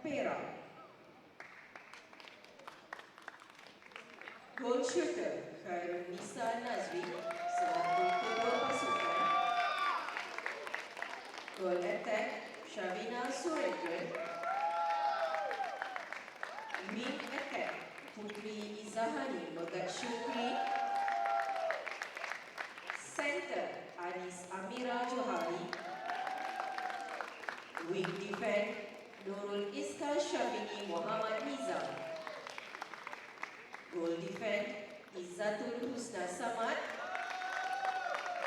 Perak. Goal shooter Khairunisa Nazri selaku ketua pasukan. Goal attack Shavina Surendran. Wing attack Putri Izahani Megat Syukri. Center Anis Amira Johari. Wing defend Nurul Iska Syafiqi Muhammad Nizam. Goal defend Izzatul Husna Samad.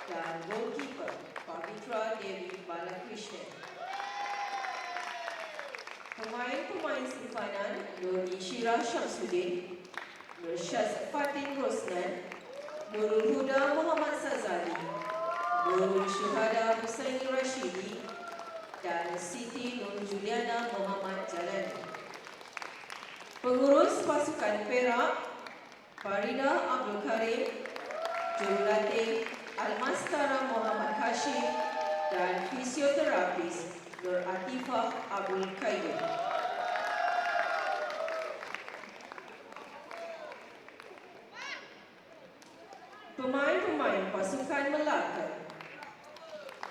Dan goalkeeper Pavitra Devi Balakrishnan. Pemain-pemain simpanan Nurul Shira Syamsuddin, Nur Syazfatin Rosnan, Nurul Huda Muhammad Sazali, Nurul Syuhada Husaini Rashidi, dan Siti Nur Juliana Muhammad Jalani. Pengurus pasukan Perak, Farida Abdul Karim, Jurulatih Almastara Muhammad Hashim, dan fisioterapis Nur Atifah Abdul Qayyum. Pemain-pemain pasukan Melaka.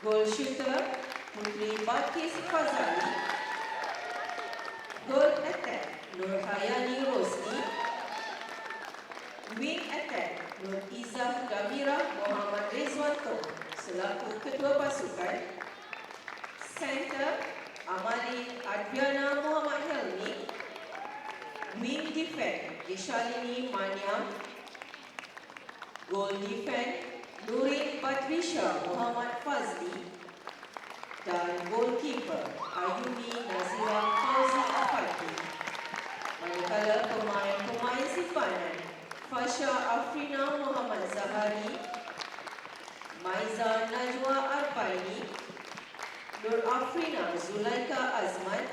Goal shooter Putri Balkis Fazali. Goal attack Nur Hayani Rosni. Wing attack Nur Izzah Gamira Muhammad Rizwanto selaku ketua pasukan. Center Amali Adriana Muhammad Helmi. Wing defend Ishalini Maniam. Goal defend Nurin Patrisha Muhammad Fazli. Dan goalkeeper Ayumi Nazira Fauzi Afati. Manakala pemain-pemain simpanan Fasha Afrina Muhammad Zahari, Maiza Najwa Arpaini, Nur Afrina Zulaika Azman,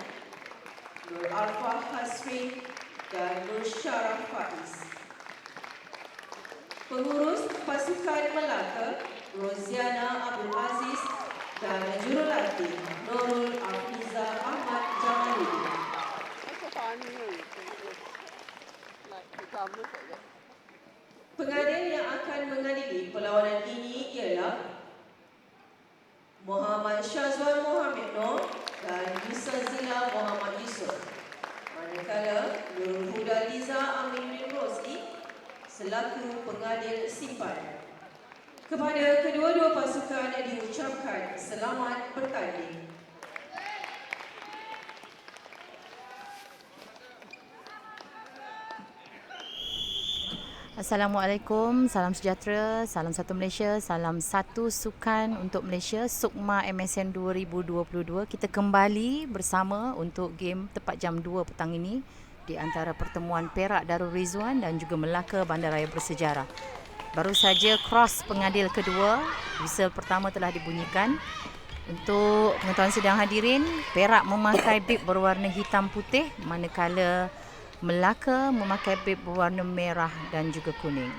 Nur Arfah Hasrin, dan Nur Syarah Faiz. Pengurus pasukan Melaka Roziana Abdul Aziz dan jurulatih Nurul Afiza Ahmad Jamaluddin. Pengadil yang akan mengadili perlawanan ini ialah Muhammad Syazwan Mohamed Noor dan Yusazila Muhammad Yusof. Manakala Nurul Huda Liza Amin Rosli selaku pengadil simpanan. Kepada kedua-dua pasukan diucapkan selamat bertanding. Assalamualaikum, salam sejahtera, salam satu Malaysia, salam satu sukan untuk Malaysia, Sukma MSN 2022. Kita kembali bersama untuk game tepat jam 2 petang ini di antara pertemuan Perak Darul Rizwan dan juga Melaka Bandaraya Bersejarah. Baru saja cross pengadil kedua, whistle pertama telah dibunyikan. Untuk pengetahuan sidang hadirin, Perak memakai bib berwarna hitam putih, manakala Melaka memakai bib berwarna merah dan juga kuning.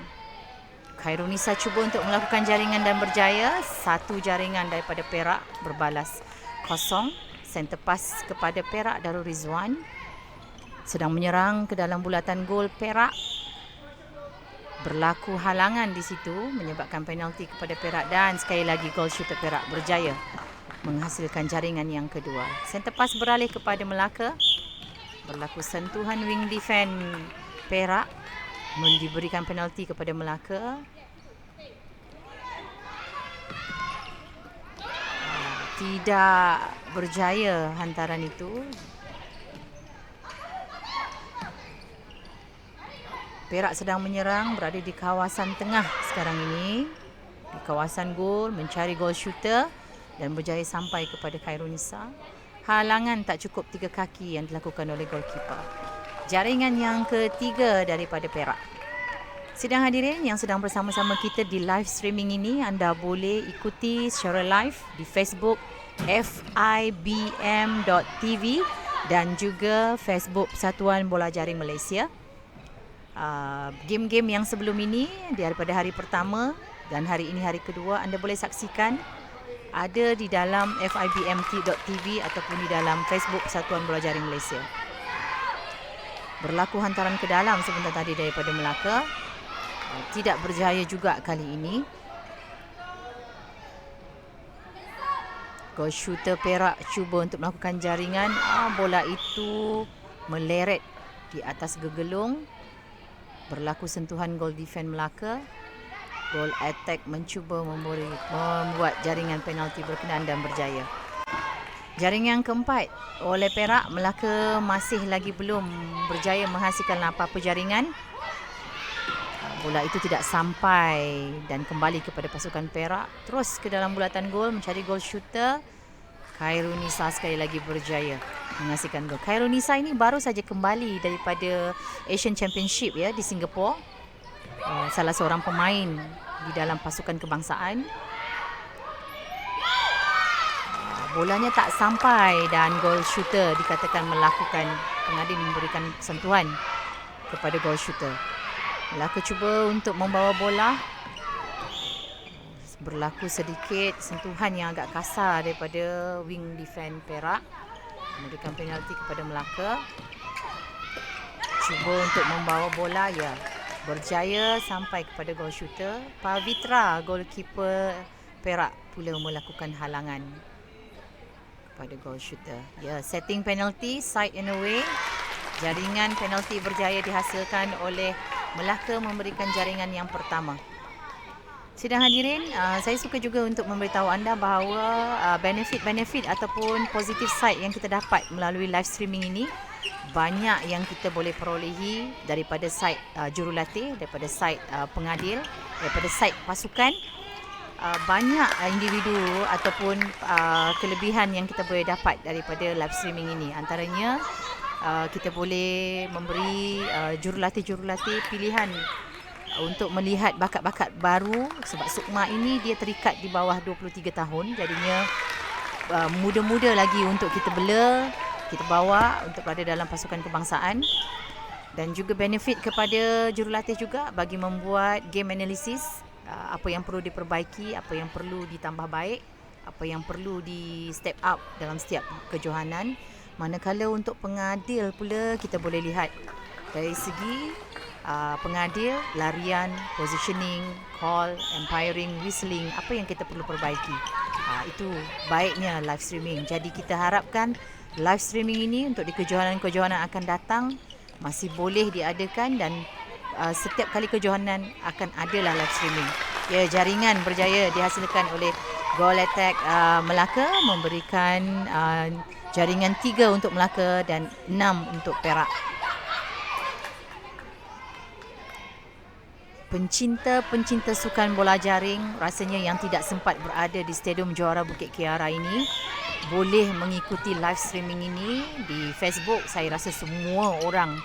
Khairunisa cuba untuk melakukan jaringan dan berjaya. Satu jaringan daripada Perak berbalas kosong. Center pass kepada Perak Darul Rizwan. Sedang menyerang ke dalam bulatan gol Perak. Berlaku halangan di situ menyebabkan penalti kepada Perak dan sekali lagi gol shooter Perak berjaya menghasilkan jaringan yang kedua. Center pass beralih kepada Melaka. Berlaku sentuhan wing defend Perak, diberikan penalti kepada Melaka. Tidak berjaya hantaran itu. Perak sedang menyerang, berada di kawasan tengah sekarang ini, di kawasan gol, mencari gol shooter dan berjaya sampai kepada Khairunisa. Halangan tak cukup 3 kaki yang dilakukan oleh goalkeeper. Jaringan yang ketiga daripada Perak. Sidang hadirin yang sedang bersama-sama kita di live streaming ini, anda boleh ikuti secara live di Facebook FIBM.TV dan juga Facebook Persatuan Bola Jaring Malaysia. Game-game yang sebelum ini daripada hari pertama dan hari ini hari kedua anda boleh saksikan ada di dalam FIBM.TV ataupun di dalam Facebook Persatuan Bola Jaring Malaysia. Berlaku hantaran ke dalam sebentar tadi daripada Melaka. Tidak berjaya juga kali ini. Goal shooter Perak cuba untuk melakukan jaringan. Bola itu meleret di atas gegelung. Berlaku sentuhan goal defense Melaka. Goal attack mencuba membuat jaringan penalti berkenaan dan berjaya. Jaringan keempat oleh Perak. Melaka masih lagi belum berjaya menghasilkan apa-apa jaringan. Bola itu tidak sampai dan kembali kepada pasukan Perak. Terus ke dalam bulatan gol mencari gol shooter. Khairunisa sekali lagi berjaya menghasilkan gol. Khairunisa ini baru saja kembali daripada Asian Championship ya di Singapura. Salah seorang pemain di dalam pasukan kebangsaan. Bolanya tak sampai dan gol shooter dikatakan melakukan, pengadil memberikan sentuhan kepada gol shooter. Melaka cuba untuk membawa bola. Berlaku sedikit sentuhan yang agak kasar daripada wing defense Perak. Memberikan penalti kepada Melaka. Cuba untuk membawa bola, ya. Berjaya sampai kepada gol shooter. Pavitra, goalkeeper Perak pula melakukan halangan kepada gol shooter. Ya, setting penalty, side and away. Jaringan penalti berjaya dihasilkan oleh Melaka memberikan jaringan yang pertama. Sidang hadirin, saya suka juga untuk memberitahu anda bahawa benefit-benefit ataupun positive side yang kita dapat melalui live streaming ini, banyak yang kita boleh perolehi daripada side jurulatih, daripada side pengadil, daripada side pasukan. Banyak individu ataupun kelebihan yang kita boleh dapat daripada live streaming ini. Antaranya kita boleh memberi jurulatih-jurulatih pilihan untuk melihat bakat-bakat baru, sebab Sukma ini dia terikat di bawah 23 tahun, jadinya muda-muda lagi untuk kita bela, kita bawa untuk berada dalam pasukan kebangsaan. Dan juga benefit kepada jurulatih juga bagi membuat game analysis, apa yang perlu diperbaiki, apa yang perlu ditambah baik, apa yang perlu di step up dalam setiap kejohanan. Manakala untuk pengadil pula kita boleh lihat dari segi pengadil, larian, positioning, call, umpiring, whistling, apa yang kita perlu perbaiki. Itu baiknya live streaming. Jadi kita harapkan live streaming ini untuk di kejohanan-kejohanan akan datang masih boleh diadakan dan setiap kali kejohanan akan adalah live streaming. Ya, jaringan berjaya dihasilkan oleh Goal Attack Melaka, memberikan jaringan 3 untuk Melaka dan 6 untuk Perak. Pencinta-pencinta sukan bola jaring rasanya yang tidak sempat berada di Stadium Johara Bukit Kiara ini boleh mengikuti live streaming ini di Facebook. Saya rasa semua orang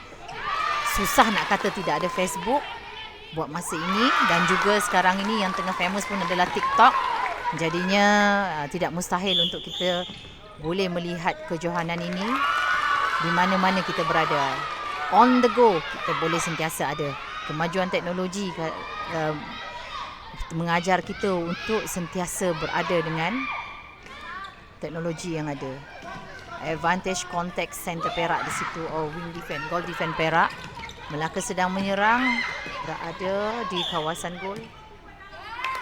susah nak kata tidak ada Facebook buat masa ini, dan juga sekarang ini yang tengah famous pun adalah TikTok. Jadinya tidak mustahil untuk kita boleh melihat kejohanan ini di mana-mana kita berada. On the go, kita boleh sentiasa ada. Kemajuan teknologi mengajar kita untuk sentiasa berada dengan teknologi yang ada. Advantage contact center Perak di situ, wing defense, goal defense Perak. Melaka sedang menyerang, berada di kawasan gol.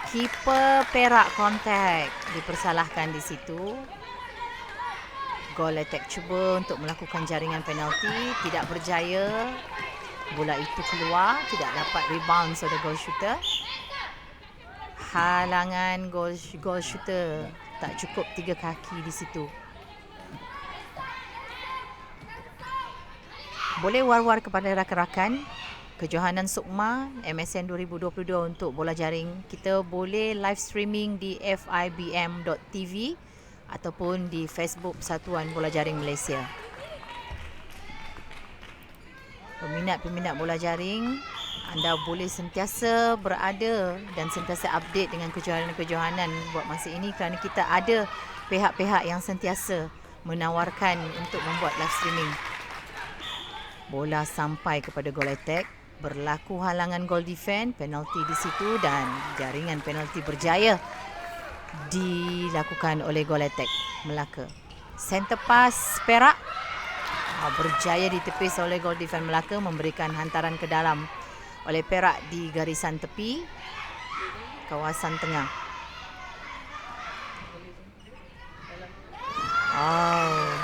Keeper Perak contact, dipersalahkan di situ. Goal attack cuba untuk melakukan jaringan penalti, tidak berjaya. Bola itu keluar, tidak dapat rebound oleh goal shooter. Halangan goal shooter, tak cukup 3 kaki di situ. Boleh war-war kepada rakan-rakan kejohanan Sukma MSN 2022 untuk bola jaring. Kita boleh live streaming di fibm.tv ataupun di Facebook Persatuan Bola Jaring Malaysia. Peminat-peminat bola jaring, anda boleh sentiasa berada dan sentiasa update dengan kejohanan-kejohanan buat masa ini, kerana kita ada pihak-pihak yang sentiasa menawarkan untuk membuat live streaming. Bola sampai kepada goal attack, berlaku halangan goal defense, penalti di situ dan jaringan penalti berjaya dilakukan oleh goal attack Melaka. Center pass Perak Berjaya ditepis oleh goal defense Melaka, memberikan hantaran ke dalam oleh Perak di garisan tepi kawasan tengah.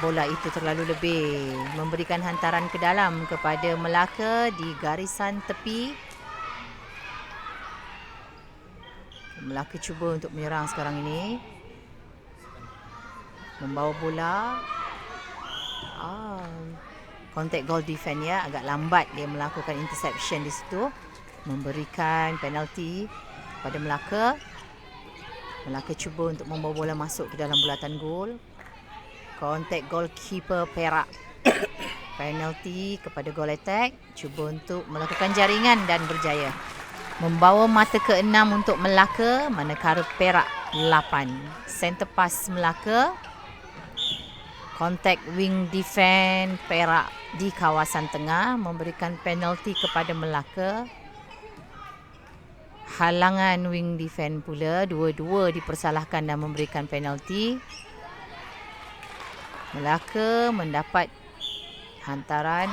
Bola itu terlalu lebih, memberikan hantaran ke dalam kepada Melaka di garisan tepi. Melaka cuba untuk menyerang sekarang ini, membawa bola. Kontak goal defense ya, agak lambat dia melakukan interception di situ, memberikan penalti kepada Melaka. Melaka cuba untuk membawa bola masuk ke dalam bulatan gol. Kontak goalkeeper Perak. Penalti kepada goal attack, cuba untuk melakukan jaringan dan berjaya. Membawa mata ke-6 untuk Melaka, manakala Perak 8. Center pass Melaka. Kontak wing defense Perak di kawasan tengah, memberikan penalti kepada Melaka. Halangan wing defense pula, dua-dua dipersalahkan dan memberikan penalti. Melaka mendapat hantaran,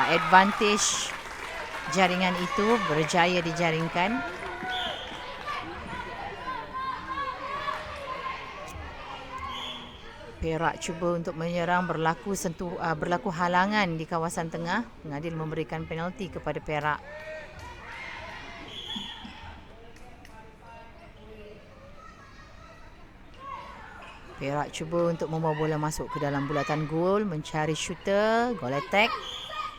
advantage jaringan itu berjaya dijaringkan. Perak cuba untuk menyerang, berlaku halangan di kawasan tengah. Pengadil memberikan penalti kepada Perak. Perak cuba untuk membawa bola masuk ke dalam bulatan gol, mencari shooter, goal attack.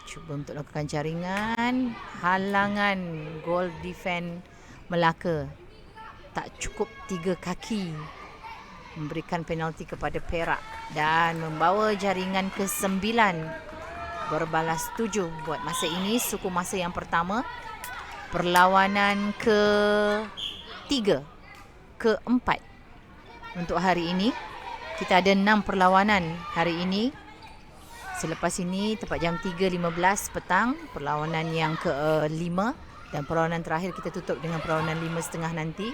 Cuba untuk lakukan jaringan, halangan goal defense Melaka. Tak cukup 3 kaki, memberikan penalti kepada Perak dan membawa jaringan ke-9 berbalas 7 buat masa ini. Suku masa yang pertama, perlawanan ke-3, ke-4 untuk hari ini. Kita ada 6 perlawanan hari ini. Selepas ini tepat jam 3.15 petang, perlawanan yang ke-5, dan perlawanan terakhir kita tutup dengan perlawanan 5.30 nanti.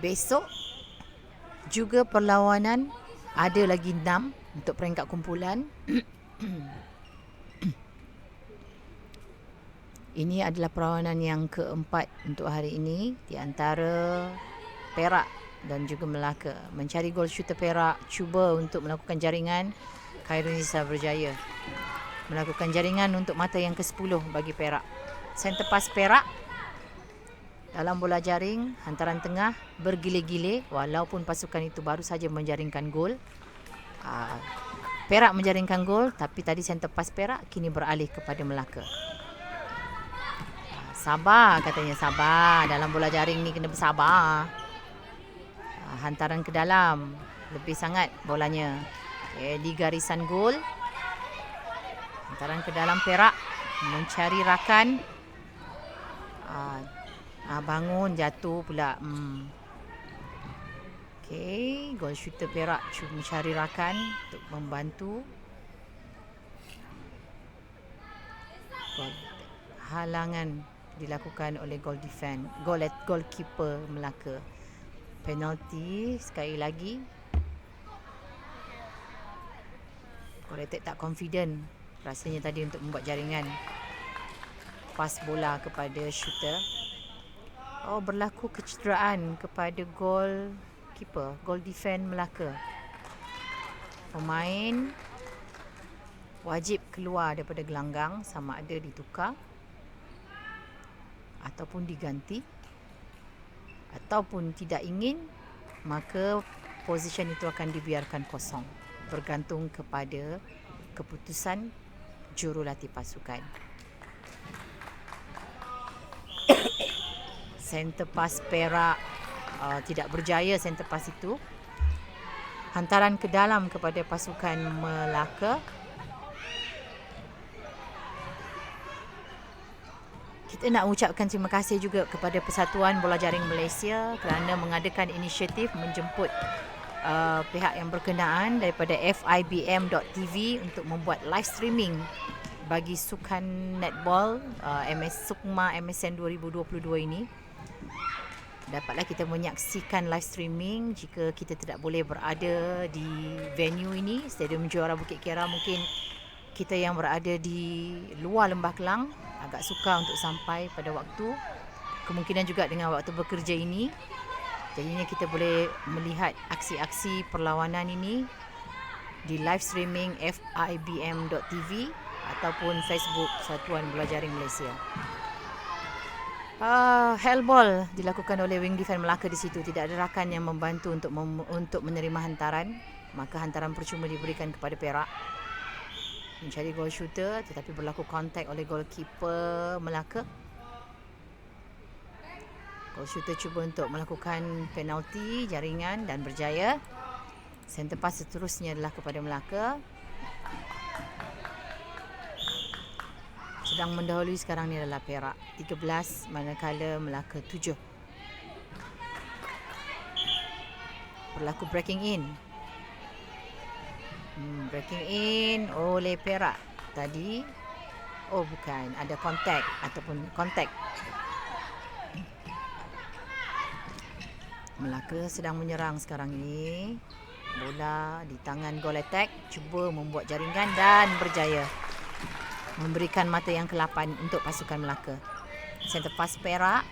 Besok juga perlawanan, ada lagi 6 untuk peringkat kumpulan. Ini adalah perlawanan yang ke-4 untuk hari ini di antara Perak dan juga Melaka. Mencari gol shooter Perak, cuba untuk melakukan jaringan. Khairunisa berjaya melakukan jaringan untuk mata yang ke-10 bagi Perak. Center pass Perak dalam bola jaring, hantaran tengah bergile-gile, walaupun pasukan itu baru saja menjaringkan gol. Perak menjaringkan gol, tapi tadi center pass Perak kini beralih kepada Melaka. Sabar katanya, sabar. Dalam bola jaring ni kena bersabar. Hantaran ke dalam, lebih sangat bolanya. Di garisan gol, hantaran ke dalam Perak, mencari rakan. Bangun, jatuh pula. Gol shooter Perak cuba mencari rakan untuk membantu. Halangan dilakukan oleh goal defense, goalkeeper Melaka. Penalti sekali lagi. Goal attack tak confident rasanya tadi untuk membuat jaringan. Pas bola kepada shooter. Berlaku kecederaan kepada goalkeeper, goal defense Melaka. Pemain wajib keluar daripada gelanggang, sama ada ditukar ataupun diganti, ataupun tidak ingin, maka posisi itu akan dibiarkan kosong, bergantung kepada keputusan jurulatih pasukan. Center pass Perak tidak berjaya, center pass itu. Hantaran ke dalam kepada pasukan Melaka. Kita nak ucapkan terima kasih juga kepada Persatuan Bola Jaring Malaysia kerana mengadakan inisiatif menjemput pihak yang berkenaan daripada FIBM.tv untuk membuat live streaming bagi sukan netball Sukma MSN 2022 ini. dapatlah kita menyaksikan live streaming jika kita tidak boleh berada di venue ini, Stadium Juara Bukit Kiara. Mungkin kita yang berada di luar Lembah Kelang agak sukar untuk sampai pada waktu. Kemungkinan juga dengan waktu bekerja ini, jadinya kita boleh melihat aksi-aksi perlawanan ini di live streaming FIBM.tv ataupun Facebook Satuan Bola Jaring Malaysia. Hellball dilakukan oleh Wing Defence Melaka di situ. Tidak ada rakan yang membantu untuk menerima hantaran, maka hantaran percuma diberikan kepada Perak. Mencari goal shooter tetapi berlaku kontak oleh goalkeeper Melaka. Goal shooter cuba untuk melakukan penalti jaringan dan berjaya. Center pass seterusnya adalah kepada Melaka. Sedang mendahului sekarang ni adalah Perak 13 manakala Melaka 7. Berlaku breaking in. Breaking in oleh Perak tadi. Oh bukan, ada kontak ataupun kontak. Melaka sedang menyerang sekarang ini. Bola di tangan goal attack, cuba membuat jaringan dan berjaya memberikan mata yang ke-8 untuk pasukan Melaka. Center pass Perak.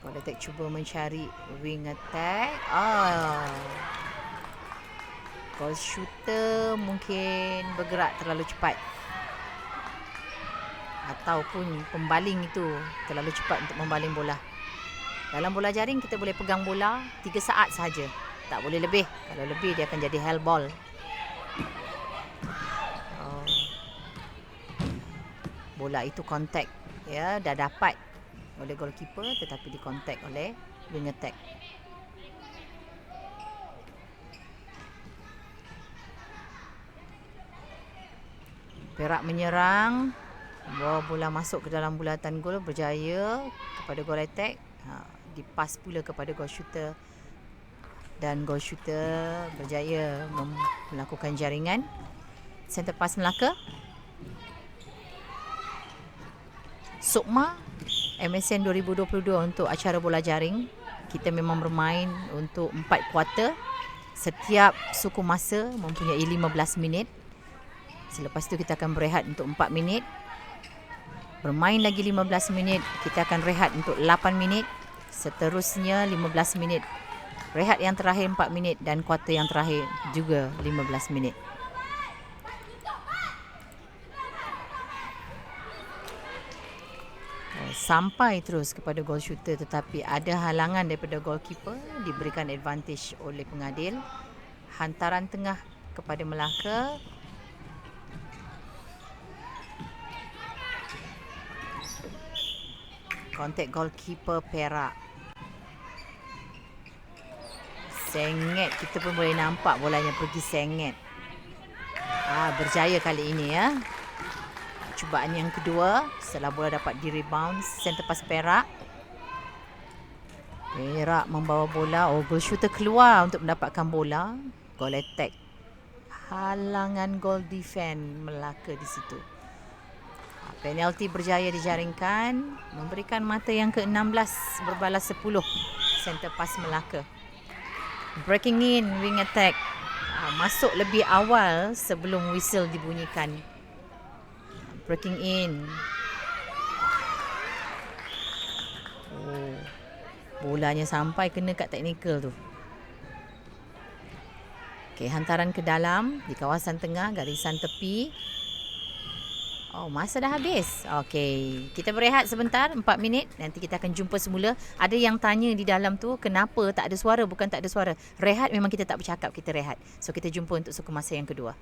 Goal attack cuba mencari wing attack. Goal shooter mungkin bergerak terlalu cepat, ataupun pembaling itu terlalu cepat untuk membaling bola. Dalam bola jaring kita boleh pegang bola 3 saat sahaja, tak boleh lebih. Kalau lebih dia akan jadi hellball. Bola itu kontak, ya, dah dapat oleh goalkeeper tetapi dikontak oleh wing attack. Perak menyerang, bawa bola masuk ke dalam bulatan gol, berjaya kepada goal attack. Dipas pula kepada goal shooter dan goal shooter berjaya melakukan jaringan. Center pass Melaka. Sukma MSN 2022 untuk acara bola jaring. Kita memang bermain untuk 4 kuarter. Setiap suku masa mempunyai 15 minit. Selepas itu kita akan berehat untuk 4 minit. Bermain lagi 15 minit, kita akan rehat untuk 8 minit. Seterusnya 15 minit. Rehat yang terakhir 4 minit dan kuarter yang terakhir juga 15 minit. Sampai terus kepada goal shooter tetapi ada halangan daripada goalkeeper, diberikan advantage oleh pengadil. Hantaran tengah kepada Melaka. Kontak goalkeeper Perak. Sengit, kita pun boleh nampak bolanya pergi sengit. Berjaya kali ini, ya. Cubaan yang kedua setelah bola dapat di rebound. Center pass Perak. Perak membawa bola. Goal shooter keluar untuk mendapatkan bola. Goal attack. Halangan goal defense Melaka di situ. Penalti berjaya dijaringkan, memberikan mata yang ke-16 berbalas 10. Center pass Melaka. Breaking in wing attack. Masuk lebih awal sebelum whistle dibunyikan. Breaking in. Bolanya sampai kena kat teknikal tu. Okey, hantaran ke dalam di kawasan tengah, garisan tepi. Masa dah habis. Okey, kita berehat sebentar, 4 minit. Nanti kita akan jumpa semula. Ada yang tanya di dalam tu, kenapa tak ada suara? Bukan tak ada suara. Rehat memang kita tak bercakap, kita rehat. So, kita jumpa untuk suku masa yang kedua.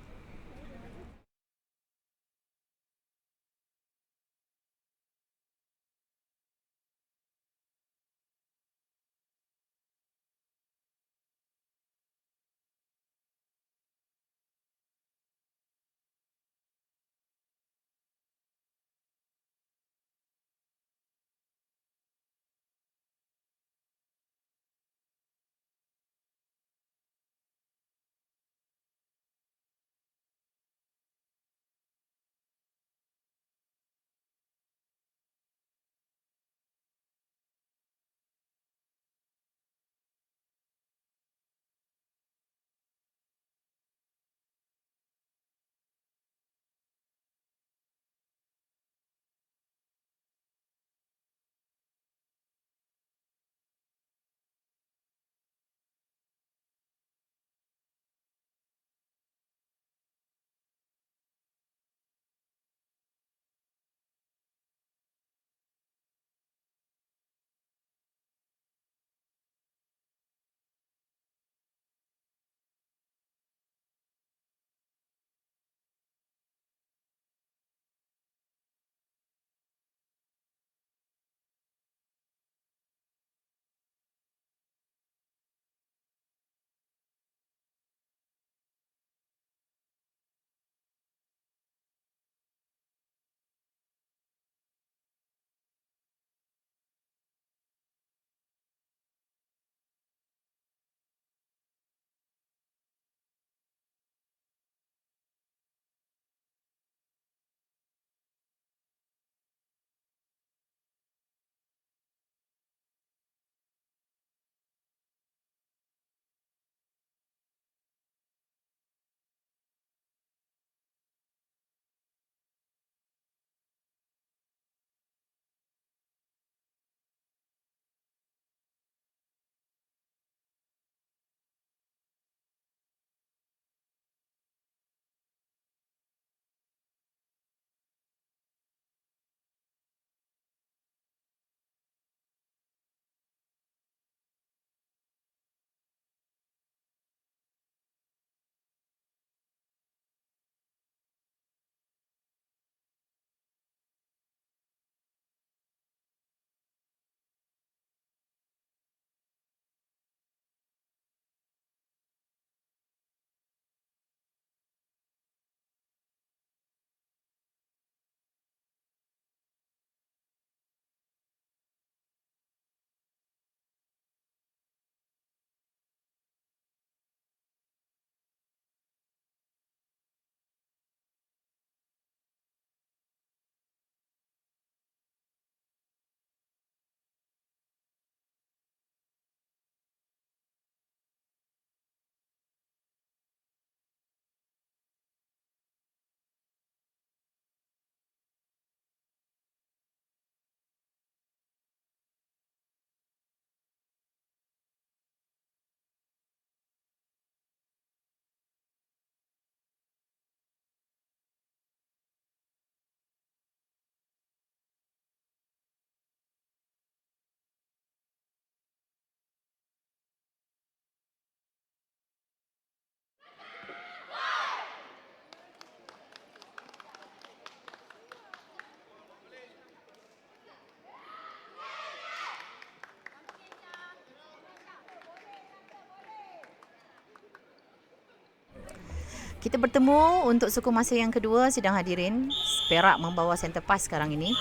Kita bertemu untuk suku masa yang kedua, sidang hadirin. Perak membawa center pass sekarang ini.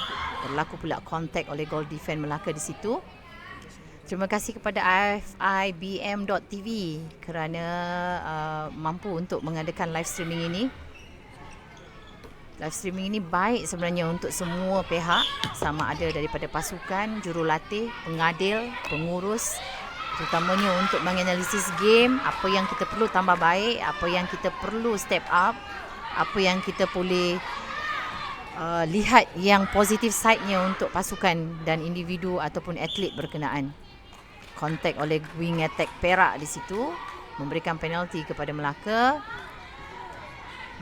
Berlaku pula kontak oleh goal defense Melaka di situ. Terima kasih kepada FIBM.tv kerana mampu untuk mengadakan live streaming ini. Live streaming ini baik sebenarnya untuk semua pihak, sama ada daripada pasukan, jurulatih, pengadil, pengurus, terutamanya untuk menganalisis game, apa yang kita perlu tambah baik, apa yang kita perlu step up, apa yang kita boleh lihat yang positif side-nya untuk pasukan dan individu ataupun atlet berkenaan. Kontak oleh wing attack Perak di situ, memberikan penalti kepada Melaka.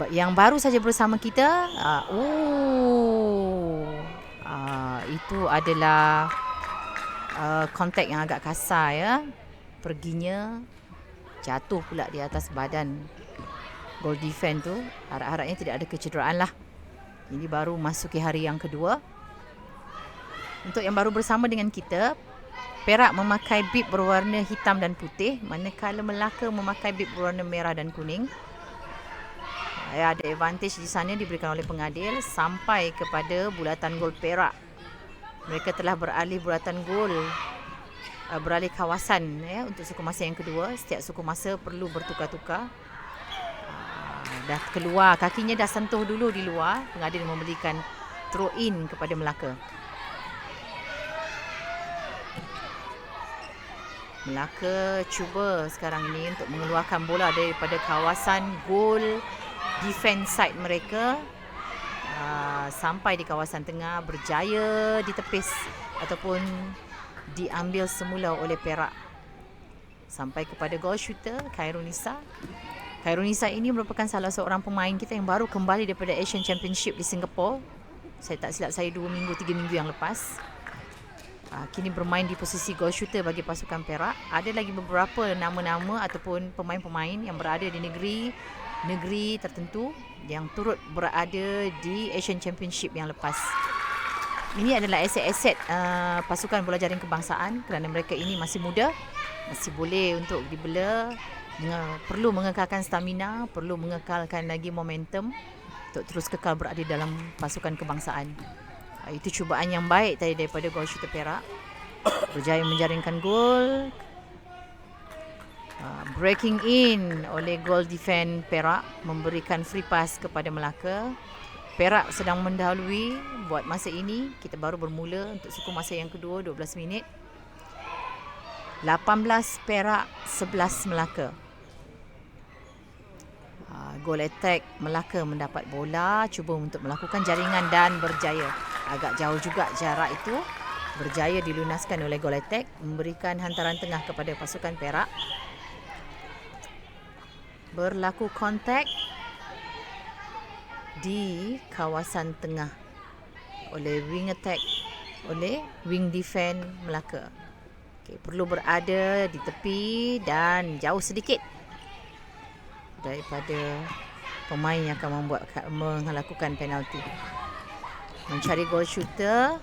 Yang baru saja bersama kita, itu adalah kontak yang agak kasar ya. Perginya jatuh pula di atas badan goal defense tu. Harap-harapnya tidak ada kecederaan lah. Ini baru masuki hari yang kedua. Untuk yang baru bersama dengan kita, Perak memakai bib berwarna hitam dan putih, manakala Melaka memakai bib berwarna merah dan kuning. Ada advantage di sana diberikan oleh pengadil sampai kepada bulatan gol Perak. Mereka telah beralih bulatan gol, beralih kawasan ya, untuk suku masa yang kedua. Setiap suku masa perlu bertukar-tukar. Dah keluar, kakinya dah sentuh dulu di luar. Pengadil memberikan throw in kepada Melaka. Melaka cuba sekarang ini untuk mengeluarkan bola daripada kawasan gol defense side mereka, sampai di kawasan tengah, berjaya ditepis ataupun diambil semula oleh Perak. Sampai kepada goal shooter Khairunisa. Khairunisa ini merupakan salah seorang pemain kita yang baru kembali daripada Asian Championship di Singapura. Saya tak silap saya 2 minggu 3 minggu yang lepas. Kini bermain di posisi goal shooter bagi pasukan Perak. Ada lagi beberapa nama-nama ataupun pemain-pemain yang berada di negeri tertentu yang turut berada di Asian Championship yang lepas. Ini adalah aset-aset pasukan bola jaring kebangsaan kerana mereka ini masih muda, masih boleh untuk dibela, perlu mengekalkan stamina, perlu mengekalkan lagi momentum untuk terus kekal berada dalam pasukan kebangsaan. Itu cubaan yang baik tadi daripada gol shooter Perak. Berjaya menjaringkan gol. Breaking in oleh goal defense Perak, memberikan free pass kepada Melaka. Perak sedang mendahului buat masa ini. Kita baru bermula untuk suku masa yang kedua, 12 minit. 18 Perak, 11 Melaka. Goal attack Melaka mendapat bola, cuba untuk melakukan jaringan dan berjaya. Agak jauh juga jarak itu. Berjaya dilunaskan oleh goal attack, memberikan hantaran tengah kepada pasukan Perak. Berlaku kontak di kawasan tengah oleh wing attack, oleh wing defense Melaka. Perlu berada di tepi dan jauh sedikit daripada pemain yang akan melakukan penalti. Mencari goal shooter,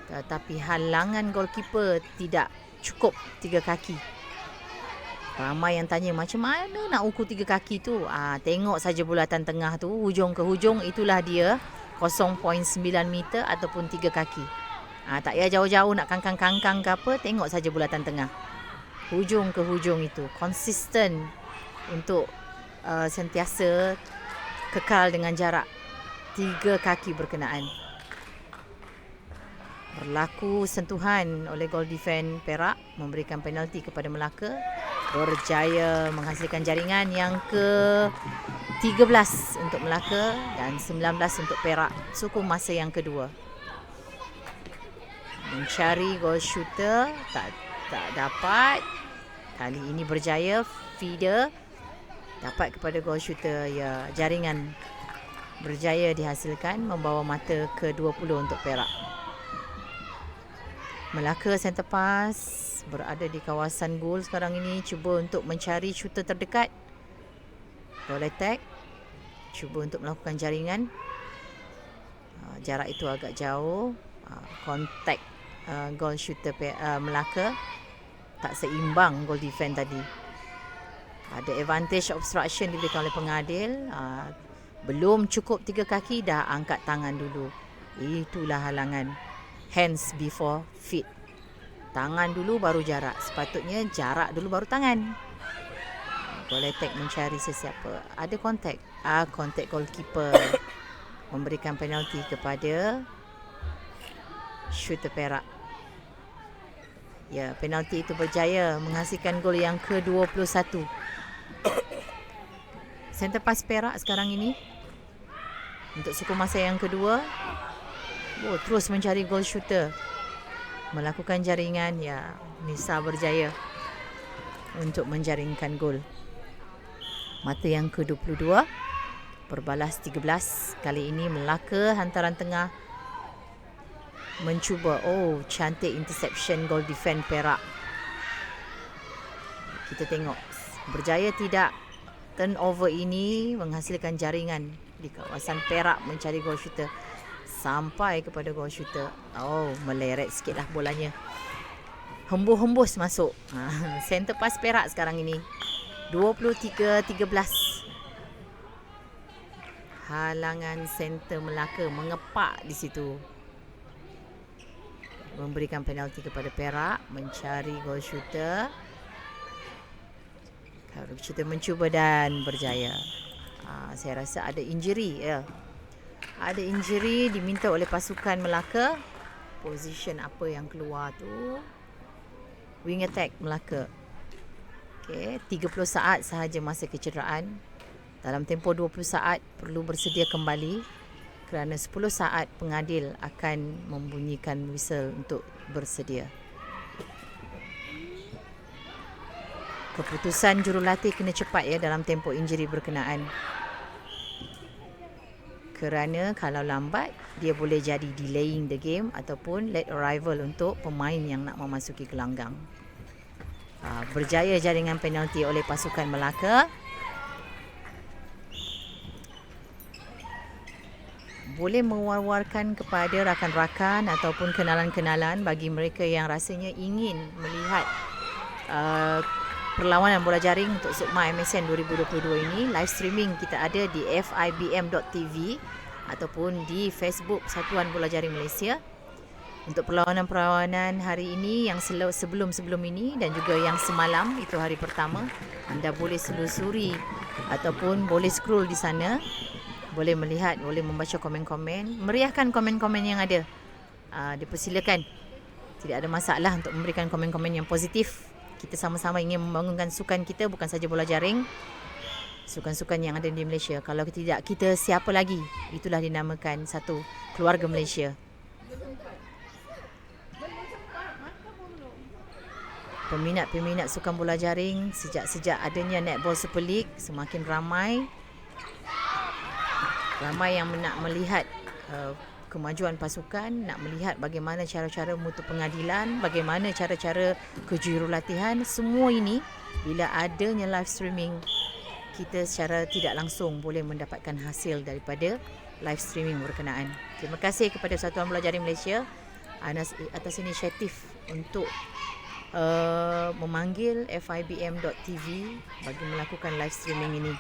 tetapi halangan goalkeeper tidak cukup 3 kaki. Ramai yang tanya macam mana nak ukur 3 kaki tu. Tengok saja bulatan tengah tu, hujung ke hujung, itulah dia 0.9 meter ataupun 3 kaki. Tak payah jauh-jauh nak kangkang-kangkang ke apa, tengok saja bulatan tengah. Hujung ke hujung itu konsisten untuk sentiasa kekal dengan jarak 3 kaki berkenaan. Berlaku sentuhan oleh goal defense Perak, memberikan penalti kepada Melaka. Berjaya menghasilkan jaringan yang ke-13 untuk Melaka dan 19 untuk Perak, suku masa yang kedua. Mencari goal shooter, tak dapat. Kali ini berjaya, feeder dapat kepada goal shooter. Ya, jaringan berjaya dihasilkan, membawa mata ke-20 untuk Perak. Melaka center pass berada di kawasan gol sekarang ini, cuba untuk mencari shooter terdekat. Goal attack, cuba untuk melakukan jaringan. Jarak itu agak jauh. Kontak goal shooter Melaka tak seimbang goal defense tadi. Ada advantage obstruction diberikan oleh pengadil. Belum cukup 3 kaki dah angkat tangan dulu. Itulah halangan. Hands before feet. Tangan dulu baru jarak. Sepatutnya jarak dulu baru tangan. Goal attack mencari sesiapa. Ada kontak. Kontak goalkeeper. Memberikan penalti kepada shooter Perak. Ya, penalti itu berjaya menghasilkan gol yang ke-21. Center pass Perak sekarang ini untuk suku masa yang kedua. Terus mencari gol shooter. Melakukan jaringan. Ya, Nisa berjaya untuk menjaringkan gol. Mata yang ke-22. Berbalas 13. Kali ini Melaka hantaran tengah mencuba. Cantik interception goal defend Perak. Kita tengok berjaya tidak. Turnover ini menghasilkan jaringan di kawasan Perak mencari goal shooter. Sampai kepada goal shooter. Meleret sikitlah bolanya. Hembus masuk. Center pass Perak sekarang ini. 23-13. Halangan center Melaka mengepak di situ. Memberikan penalti kepada Perak mencari goal shooter. Goal shooter mencuba dan berjaya. Saya rasa ada injury ya. Ada injury diminta oleh pasukan Melaka. Position apa yang keluar tu? Wing attack Melaka. Okey, 30 saat sahaja masa kecederaan. Dalam tempoh 20 saat perlu bersedia kembali kerana 10 saat pengadil akan membunyikan whistle untuk bersedia. Keputusan jurulatih kena cepat ya dalam tempoh injury berkenaan. Kerana kalau lambat, dia boleh jadi delaying the game ataupun late arrival untuk pemain yang nak memasuki gelanggang. Berjaya jaringan penalti oleh pasukan Melaka. Boleh mewar-warkan kepada rakan-rakan ataupun kenalan-kenalan bagi mereka yang rasanya ingin melihat perlawanan bola jaring untuk Sukma MSN 2022 ini. Live streaming kita ada di fibm.tv ataupun di Facebook Satuan Bola Jaring Malaysia. Untuk perlawanan-perlawanan hari ini yang sebelum-sebelum ini dan juga yang semalam, itu hari pertama, anda boleh selusuri ataupun boleh scroll di sana. Boleh melihat, boleh membaca komen-komen, meriahkan komen-komen yang ada. Dipersilakan. Tidak ada masalah untuk memberikan komen-komen yang positif. Kita sama-sama ingin membangunkan sukan kita, bukan saja bola jaring, sukan-sukan yang ada di Malaysia. Kalau tidak, kita siapa lagi? Itulah dinamakan satu keluarga Malaysia. Peminat-peminat sukan bola jaring, sejak adanya Netball Super League, semakin ramai yang nak melihat kemajuan pasukan, nak melihat bagaimana cara-cara mutu pengadilan, bagaimana cara-cara kejurulatihan. Semua ini bila adanya live streaming, kita secara tidak langsung boleh mendapatkan hasil daripada live streaming berkenaan. Terima kasih kepada Satuan Bola Jaring Malaysia atas inisiatif untuk memanggil fibm.tv bagi melakukan live streaming ini.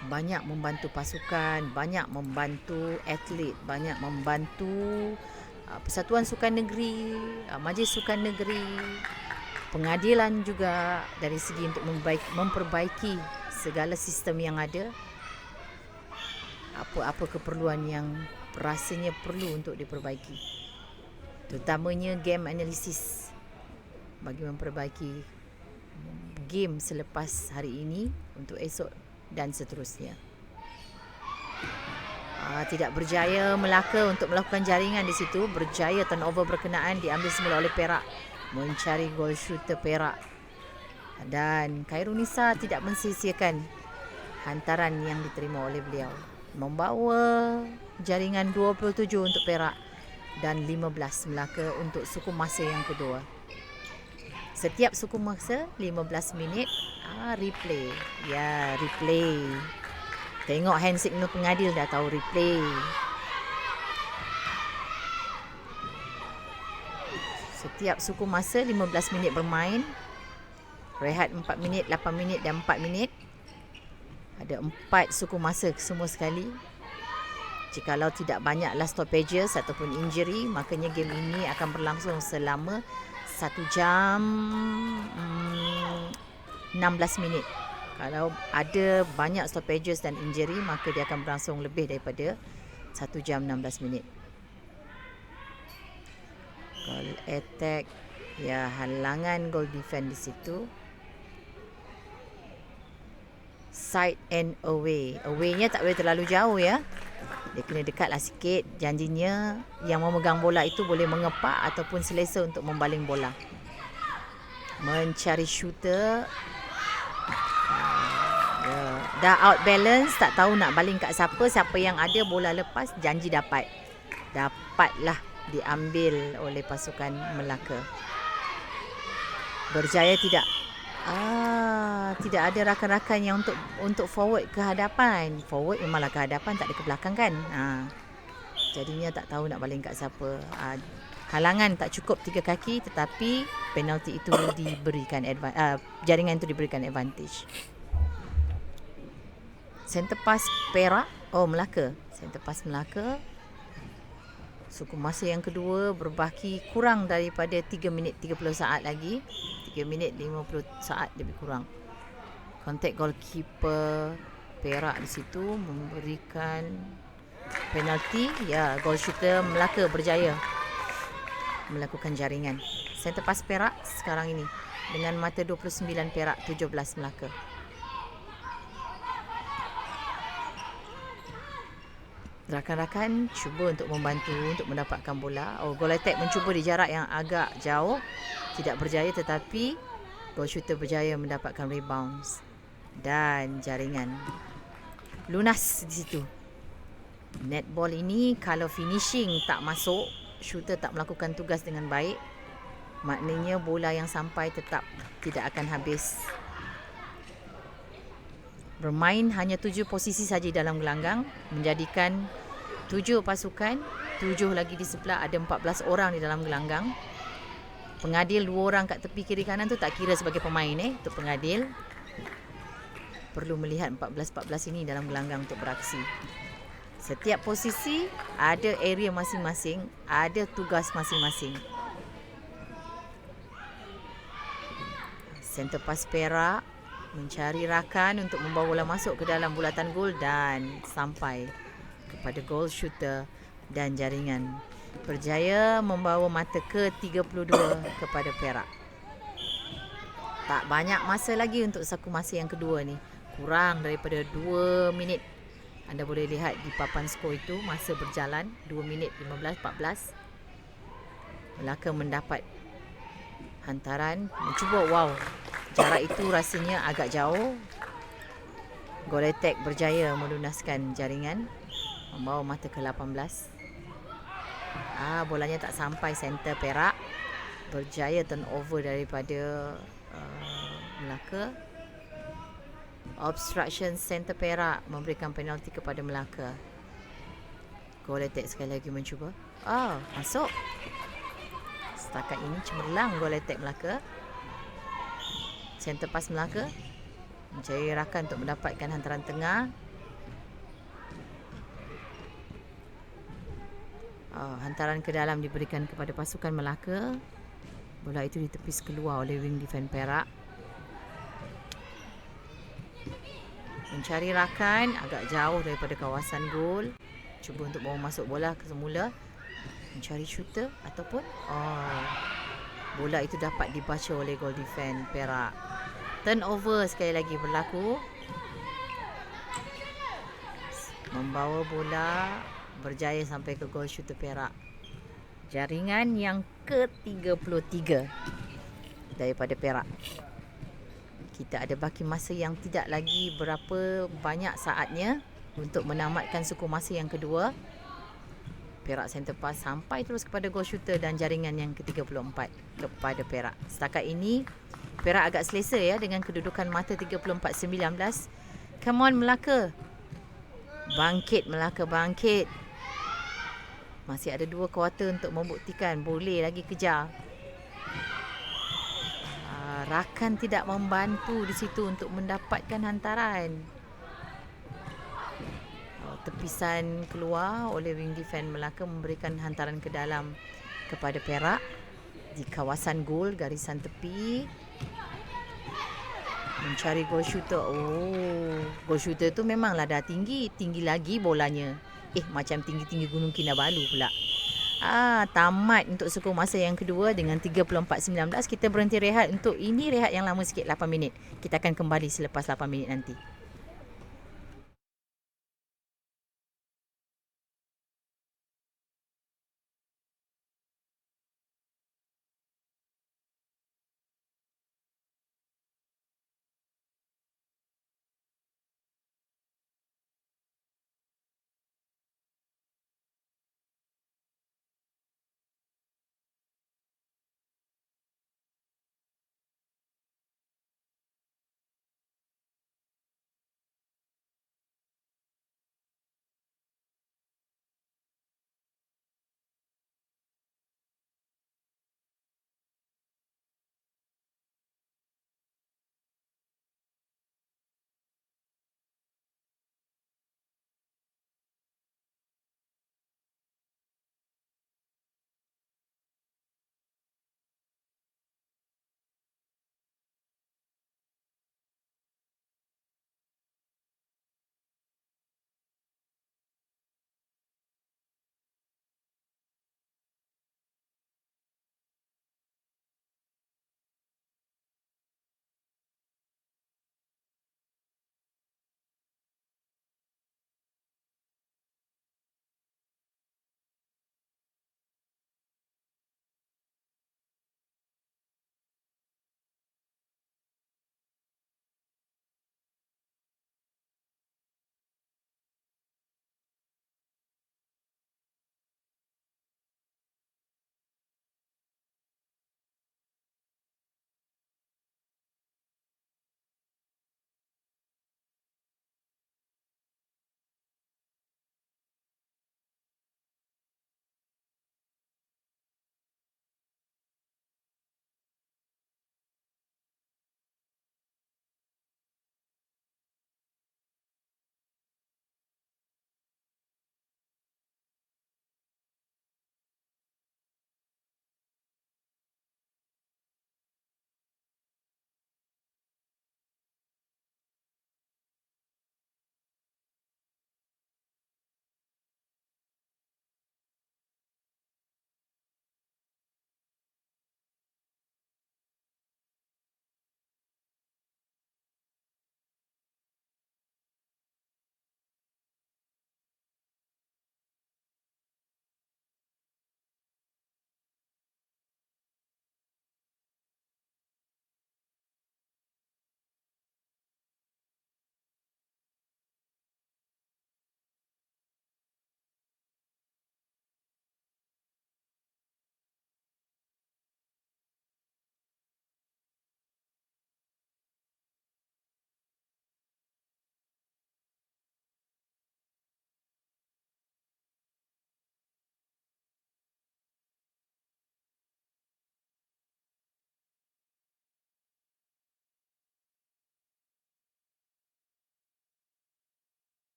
Banyak membantu pasukan, banyak membantu atlet, banyak membantu Persatuan Sukan Negeri, Majlis Sukan Negeri, pengadilan juga dari segi untuk memperbaiki segala sistem yang ada. Apa-apa keperluan yang rasanya perlu untuk diperbaiki, terutamanya game analysis bagi memperbaiki game selepas hari ini untuk esok dan seterusnya. Tidak berjaya Melaka untuk melakukan jaringan di situ. Berjaya turnover berkenaan diambil semula oleh Perak, mencari gol shooter Perak, dan Khairunisa tidak mensia-siakan hantaran yang diterima oleh beliau, membawa jaringan 27 untuk Perak dan 15 Melaka untuk suku masa yang kedua. Setiap suku masa 15 minit. Replay. Ya, replay. Tengok hand signal pengadil dah tahu replay. Setiap suku masa 15 minit bermain. Rehat 4 minit, 8 minit dan 4 minit. Ada 4 suku masa semua sekali. Jikalau tidak banyaklah stoppages ataupun injury, makanya game ini akan berlangsung selama 1 jam 16 minit. Kalau ada banyak stoppages dan injury, maka dia akan berlangsung lebih daripada 1 jam 16 minit. Goal attack, ya, halangan goal defend di situ. Side and away. Away-nya tak boleh terlalu jauh ya. Dia kena dekatlah sikit. Janjinya yang memegang bola itu boleh mengepak ataupun selesa untuk membaling bola. Mencari shooter. Dah out balance, tak tahu nak baling kat siapa. Siapa yang ada bola lepas, janji dapat. Dapatlah diambil oleh pasukan Melaka. Berjaya tidak? Tidak ada rakan-rakan yang untuk forward ke hadapan. Forward memanglah ke hadapan, tak ada ke belakang kan. Jadinya tak tahu nak baling kat siapa. Halangan tak cukup 3 kaki, tetapi penalti itu diberikan jaringan itu diberikan advantage. Center pass Perak. Melaka. Center pass Melaka. Suku masa yang kedua berbaki kurang daripada 3 minit 30 saat lagi. 3 minit 50 saat lebih kurang. Contact goalkeeper Perak di situ memberikan penalti. Ya, goal shooter Melaka berjaya melakukan jaringan. Center pass Perak sekarang ini dengan mata 29 Perak, 17 Melaka. Rakan-rakan cuba untuk membantu untuk mendapatkan bola. Goal attack mencuba di jarak yang agak jauh, tidak berjaya, tetapi goal shooter berjaya mendapatkan rebounds dan jaringan. Lunas di situ. Netball ini kalau finishing tak masuk, shooter tak melakukan tugas dengan baik, maknanya bola yang sampai tetap tidak akan habis. Bermain hanya 7 posisi saja dalam gelanggang, menjadikan 7 pasukan, 7 lagi di sebelah, ada 14 orang di dalam gelanggang. Pengadil 2 orang kat tepi kiri kanan tu tak kira sebagai pemain untuk pengadil. Perlu melihat 14-14 ini dalam gelanggang untuk beraksi. Setiap posisi ada area masing-masing, ada tugas masing-masing. Center pass Perak mencari rakan untuk membawa bola masuk ke dalam bulatan gol dan sampai kepada goal shooter dan jaringan. Berjaya membawa mata ke-32 kepada Perak. Tak banyak masa lagi untuk saku masa yang kedua ni. Kurang daripada 2 minit. Anda boleh lihat di papan skor itu masa berjalan 2 minit 15-14. Melaka mendapat hantaran, mencuba, jarak itu rasanya agak jauh. Goal attack berjaya melunaskan jaringan, membawa mata ke-18. Bolanya tak sampai center Perak. Berjaya turnover daripada Melaka. Obstruction center Perak memberikan penalti kepada Melaka. Goal attack sekali lagi mencuba. Masuk. Setakat ini cemerlang goal attack Melaka. Center pass Melaka mencari rakan untuk mendapatkan hantaran tengah. Hantaran ke dalam diberikan kepada pasukan Melaka. Bola itu ditepis keluar oleh wing defend Perak. Mencari rakan agak jauh daripada kawasan gol. Cuba untuk bawa masuk bola ke semula. Mencari shooter ataupun bola itu dapat dibaca oleh goal defend Perak. Turnover sekali lagi berlaku. Membawa bola berjaya sampai ke goal shooter Perak. Jaringan yang ke-33 daripada Perak. Kita ada baki masa yang tidak lagi berapa banyak saatnya untuk menamatkan suku masa yang kedua. Perak center pass sampai terus kepada goal shooter dan jaringan yang ke-34 kepada Perak. Setakat ini Perak agak selesa dengan kedudukan mata 34-19. Come on Melaka. Bangkit Melaka, bangkit. Masih ada 2 kuarter untuk membuktikan boleh lagi kejar. rakan tidak membantu di situ untuk mendapatkan hantaran. Tepisan keluar oleh wing defense Melaka memberikan hantaran ke dalam kepada Perak di kawasan gol, garisan tepi. Mencari goal shooter. Oh, goal shooter tu memanglah dah tinggi. Tinggi lagi bolanya. Macam tinggi-tinggi Gunung Kinabalu pula. Tamat untuk sukung masa yang kedua dengan 34-19. Kita berhenti rehat untuk ini, rehat yang lama sikit, 8 minit. Kita akan kembali selepas 8 minit nanti.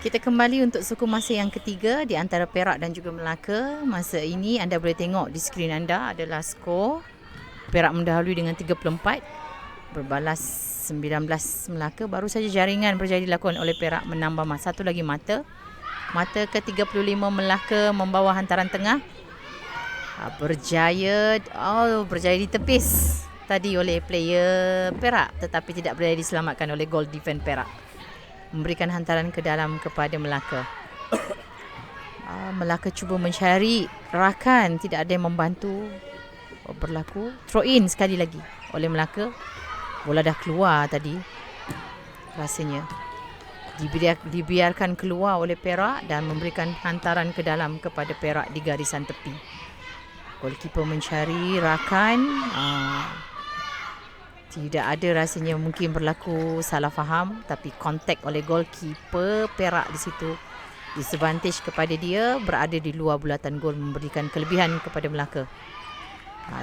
Kita kembali untuk suku masa yang ketiga di antara Perak dan juga Melaka. Masa ini anda boleh tengok di skrin anda adalah skor. Perak mendahului dengan 34, berbalas 19 Melaka. Baru saja jaringan berjaya dilakukan oleh Perak menambah satu lagi mata. Mata ke-35 Melaka membawa hantaran tengah. Berjaya ditepis tadi oleh player Perak, tetapi tidak berjaya diselamatkan oleh goal defense Perak. Memberikan hantaran ke dalam kepada Melaka. Melaka cuba mencari rakan, tidak ada yang membantu. Berlaku throw in sekali lagi oleh Melaka. Bola dah keluar tadi rasanya. Dibiarkan keluar oleh Perak dan memberikan hantaran ke dalam kepada Perak di garisan tepi. Goalkeeper mencari rakan. Tidak ada rasanya, mungkin berlaku salah faham, tapi kontak oleh goalkeeper Perak di situ. Disadvantage kepada dia, berada di luar bulatan gol, memberikan kelebihan kepada Melaka.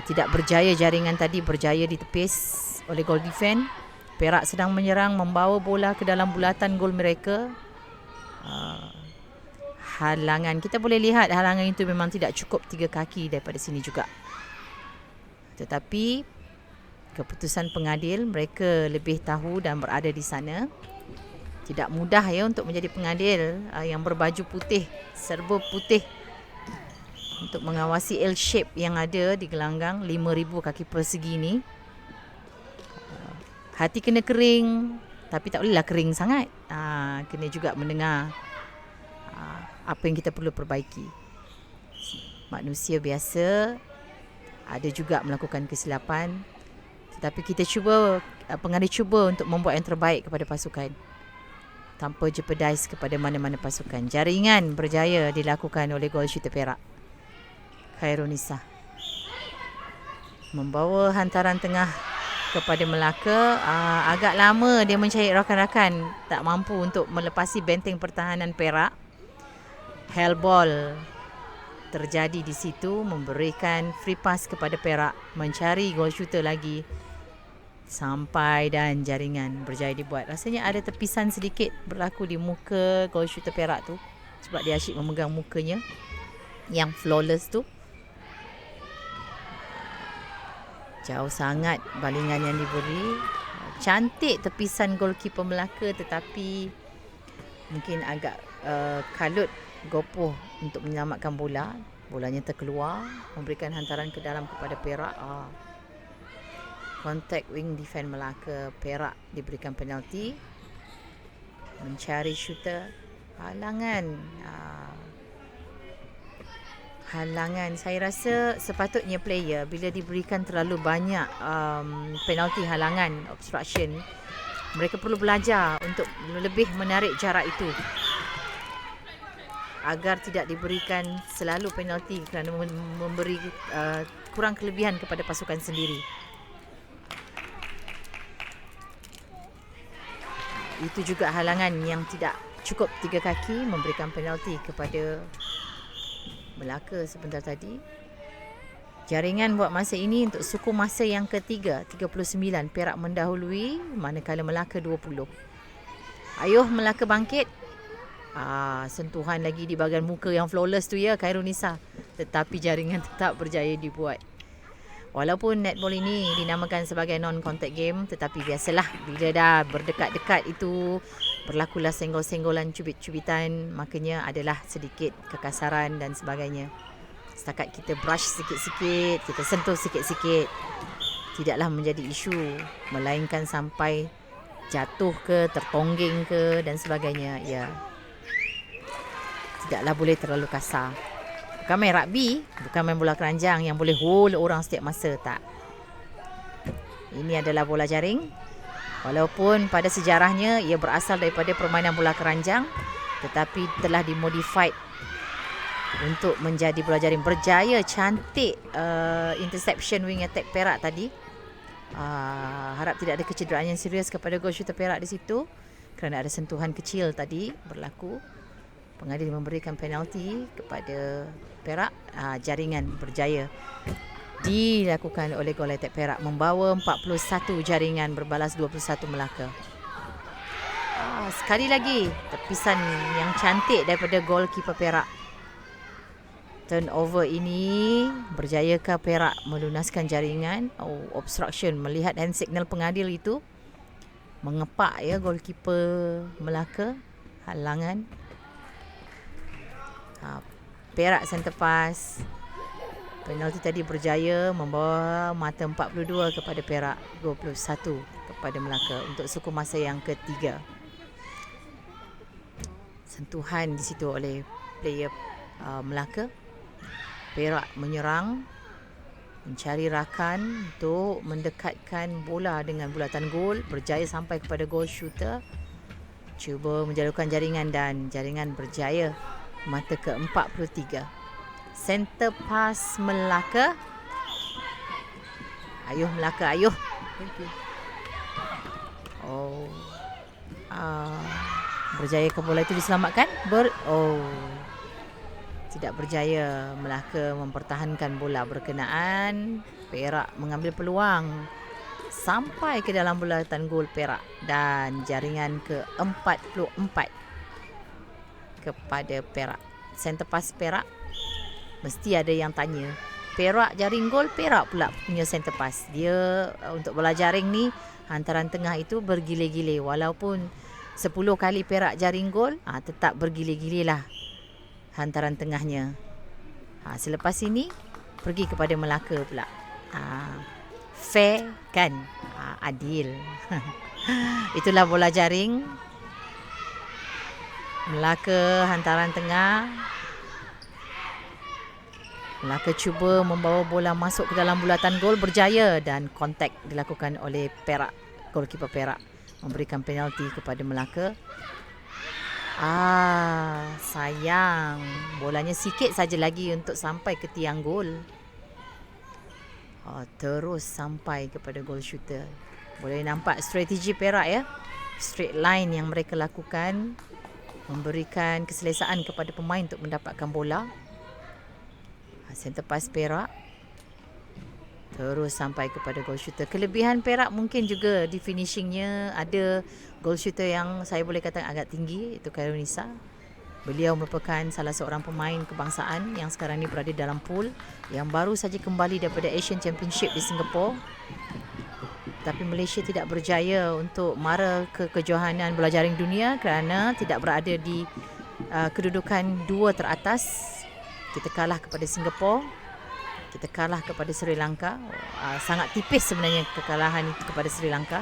Tidak berjaya jaringan tadi, berjaya ditepis oleh goal defense. Perak sedang menyerang, membawa bola ke dalam bulatan gol mereka. Halangan, kita boleh lihat halangan itu memang tidak cukup 3 kaki daripada sini juga. Tetapi keputusan pengadil, mereka lebih tahu dan berada di sana. Tidak mudah ya untuk menjadi pengadil yang berbaju putih, serba putih, untuk mengawasi L shape yang ada di gelanggang 5,000 kaki persegi ni. Hati kena kering, tapi tak bolehlah kering sangat. Kena juga mendengar apa yang kita perlu perbaiki. Manusia biasa, ada juga melakukan kesilapan, tetapi kita cuba, pengadil cuba untuk membuat yang terbaik kepada pasukan tanpa jeopardize kepada mana-mana pasukan. Jaringan berjaya dilakukan oleh gol shooter Perak, Khairunisa. Membawa hantaran tengah kepada Melaka. Agak lama dia mencari rakan-rakan, tak mampu untuk melepasi benteng pertahanan Perak. Hellball terjadi di situ, memberikan free pass kepada Perak, mencari gol shooter lagi sampai dan jaringan berjaya dibuat. Rasanya ada tepisan sedikit berlaku di muka gol shooter Perak tu, sebab dia asyik memegang mukanya yang flawless tu. Jauh sangat balingan yang diberi. Cantik tepisan goalkeeper Melaka, tetapi mungkin agak kalut Gopoh untuk menyelamatkan bola. Bolanya terkeluar, memberikan hantaran ke dalam kepada Perak. Contact wing defense Melaka. Perak diberikan penalti. Mencari shooter. Halangan. Saya rasa sepatutnya player bila diberikan terlalu banyak penalti halangan, obstruction, mereka perlu belajar untuk lebih menarik jarak itu agar tidak diberikan selalu penalti kerana memberi kurang kelebihan kepada pasukan sendiri. Itu juga halangan yang tidak cukup 3 kaki, memberikan penalti kepada Melaka sebentar tadi. Jaringan buat masa ini untuk suku masa yang ketiga, 39. Perak mendahului, manakala Melaka 20. Ayuh Melaka bangkit. Sentuhan lagi di bahagian muka yang flawless tu ya, Khairunisa. Tetapi jaringan tetap berjaya dibuat. Walaupun netball ini dinamakan sebagai non-contact game, tetapi biasalah bila dah berdekat-dekat itu berlakulah senggol-senggolan, cubit-cubitan, makanya adalah sedikit kekasaran dan sebagainya. Setakat kita brush sikit-sikit, kita sentuh sikit-sikit, tidaklah menjadi isu, melainkan sampai jatuh ke, tertongging ke dan sebagainya. Ya, tidaklah boleh terlalu kasar. Bukan main rugby, bukan main bola keranjang yang boleh hold orang setiap masa, tak. Ini adalah bola jaring. Walaupun pada sejarahnya ia berasal daripada permainan bola keranjang, tetapi telah dimodified untuk menjadi bola jaring. Berjaya cantik interception wing attack Perak tadi. Harap tidak ada kecederaan yang serius kepada goal shooter Perak di situ kerana ada sentuhan kecil tadi berlaku. Pengadil memberikan penalti kepada Perak. Jaringan berjaya dilakukan oleh gol attack Perak, membawa 41 jaringan, berbalas 21 Melaka. Sekali lagi tepisan yang cantik daripada goalkeeper Perak. Turnover ini berjayakah Perak melunaskan jaringan? Obstruction, melihat hand signal pengadil itu. Mengepak ya goalkeeper Melaka. Halangan. Perak center pass. Penalti tadi berjaya membawa mata 42 kepada Perak, 21 kepada Melaka untuk suku masa yang ketiga. Sentuhan di situ oleh player Melaka. Perak menyerang, mencari rakan untuk mendekatkan bola dengan bulatan gol, berjaya sampai kepada goal shooter. Cuba menjalukan jaringan dan jaringan berjaya. Mata ke-43. Center pass Melaka. Ayuh Melaka, ayuh. Berjaya ke bola itu diselamatkan. Tidak berjaya Melaka mempertahankan bola berkenaan. Perak mengambil peluang sampai ke dalam bulatan gol Perak dan jaringan ke-44 kepada Perak. Center pass Perak. Mesti ada yang tanya, Perak jaring gol, Perak pula punya center pass. Dia untuk bola jaring ni hantaran tengah itu bergile-gile. Walaupun 10 kali Perak jaring gol, tetap bergile-gile lah hantaran tengahnya. Selepas ini pergi kepada Melaka pula. Fair kan? Adil. Itulah bola jaring. Melaka hantaran tengah. Melaka cuba membawa bola masuk ke dalam bulatan gol, berjaya dan kontak dilakukan oleh Perak. Goalkeeper Perak memberikan penalti kepada Melaka. Sayang. Bolanya sikit saja lagi untuk sampai ke tiang gol. Terus sampai kepada goal shooter. Boleh nampak strategi Perak ya. Straight line yang mereka lakukan memberikan keselesaan kepada pemain untuk mendapatkan bola. Center pass Perak terus sampai kepada goal shooter. Kelebihan Perak mungkin juga di finishingnya. Ada goal shooter yang saya boleh katakan agak tinggi, itu Khairunisa. Beliau merupakan salah seorang pemain kebangsaan yang sekarang ni berada dalam pool, yang baru saja kembali daripada Asian Championship di Singapura. Tapi Malaysia tidak berjaya untuk mara ke kejohanan bola jaring dunia kerana tidak berada di kedudukan 2 teratas. Kita kalah kepada Singapura, kita kalah kepada Sri Lanka. Sangat tipis sebenarnya kekalahan itu kepada Sri Lanka.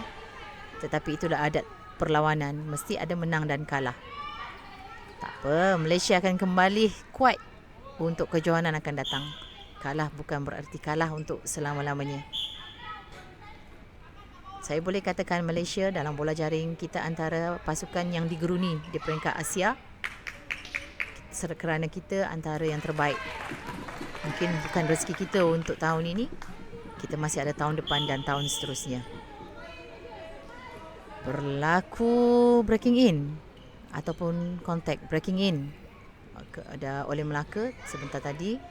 Tetapi itulah adat perlawanan, mesti ada menang dan kalah. Tak apa, Malaysia akan kembali kuat untuk kejohanan akan datang. Kalah bukan berarti kalah untuk selama-lamanya. Saya boleh katakan Malaysia dalam bola jaring kita antara pasukan yang digeruni di peringkat Asia. Kerana kita antara yang terbaik. Mungkin bukan rezeki kita untuk tahun ini. Kita masih ada tahun depan dan tahun seterusnya. Berlaku breaking in ataupun contact breaking in ada oleh Melaka sebentar tadi.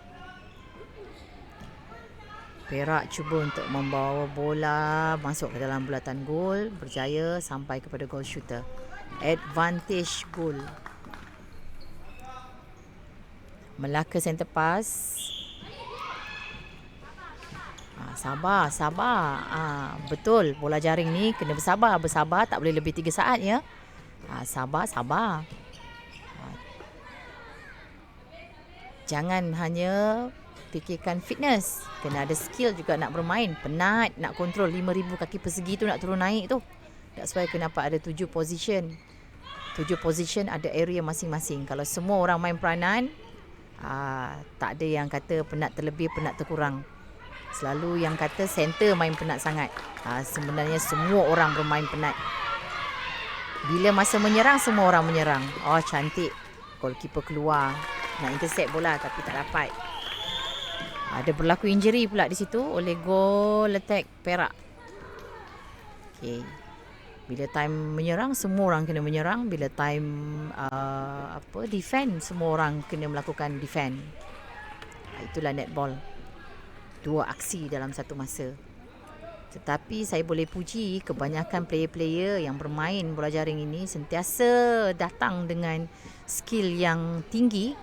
Perak cuba untuk membawa bola masuk ke dalam bulatan gol, berjaya sampai kepada goal shooter. Advantage goal. Melaka center pass. Sabar. Betul, bola jaring ni kena bersabar, tak boleh lebih 3 saat ya. Sabar. Jangan hanya fikirkan fitness, kena ada skill juga nak bermain. Penat nak kontrol 5,000 kaki persegi tu, nak turun naik tu. That's why kenapa ada 7 position. 7 position ada area masing-masing. Kalau semua orang main peranan, tak ada yang kata penat terlebih, penat terkurang. Selalu yang kata center main penat sangat. Sebenarnya semua orang bermain penat. Bila masa menyerang, semua orang menyerang. Cantik. Goalkeeper keluar. Nak intercept bola tapi tak dapat. Ada berlaku injury pula di situ oleh goal attack Perak. Okay. Bila time menyerang, semua orang kena menyerang. Bila time defend, semua orang kena melakukan defend. Itulah netball. 2 aksi dalam satu masa. Tetapi saya boleh puji kebanyakan player-player yang bermain bola jaring ini sentiasa datang dengan skill yang tinggi.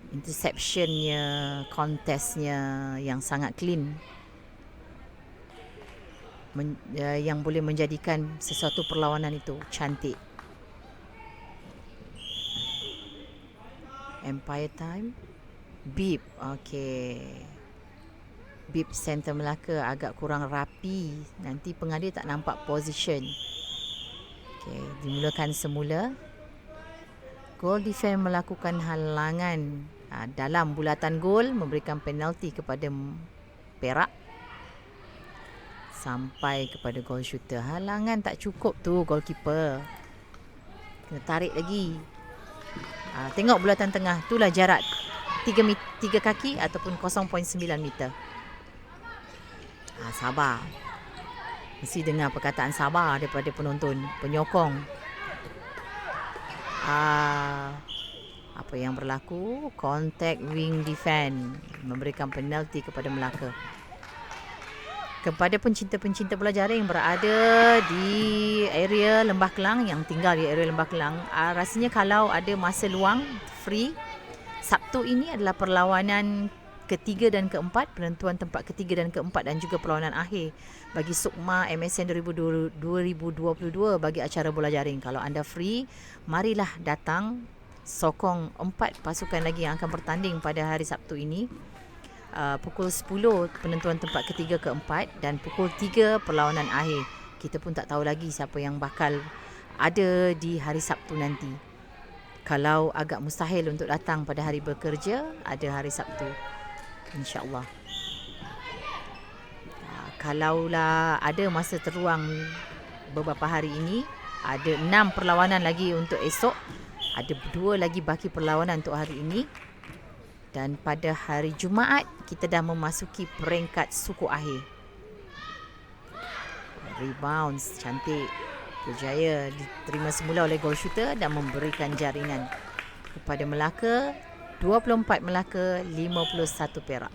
Interceptionnya, contestnya yang sangat clean. Yang boleh menjadikan sesuatu perlawanan itu cantik. Empire time. Bib. Okey. Bib center Melaka agak kurang rapi. Nanti pengadil tak nampak position. Okey, dimulakan semula. Goal defense melakukan halangan dalam bulatan gol, memberikan penalti kepada Perak sampai kepada goal shooter. Halangan tak cukup tu goalkeeper. Kena tarik lagi. Tengok bulatan tengah, itulah jarak 3 kaki ataupun 0.9 meter. Sabar. Mesti dengar perkataan sabar daripada penonton, penyokong. Apa yang berlaku? Contact wing defense, memberikan penalti kepada Melaka. Kepada pencinta-pencinta bola jaring berada di area Lembah Kelang, yang tinggal di area Lembah Kelang, rasanya kalau ada masa luang free, Sabtu ini adalah perlawanan ketiga dan keempat, penentuan tempat ketiga dan keempat, dan juga perlawanan akhir bagi Sukma MSN 2022 bagi acara bola jaring. Kalau anda free, marilah datang sokong 4 pasukan lagi yang akan bertanding pada hari Sabtu ini. Pukul 10 penentuan tempat ketiga keempat dan pukul 3 perlawanan akhir. Kita pun tak tahu lagi siapa yang bakal ada di hari Sabtu nanti. Kalau agak mustahil untuk datang pada hari bekerja, ada hari Sabtu, InsyaAllah. Kalaulah ada masa terluang beberapa hari ini, ada 6 perlawanan lagi untuk esok, ada 2 lagi baki perlawanan untuk hari ini, dan pada hari Jumaat kita dah memasuki peringkat suku akhir. Rebounds cantik, berjaya diterima semula oleh goal shooter dan memberikan jaringan kepada Melaka. 24 Melaka, 51 Perak.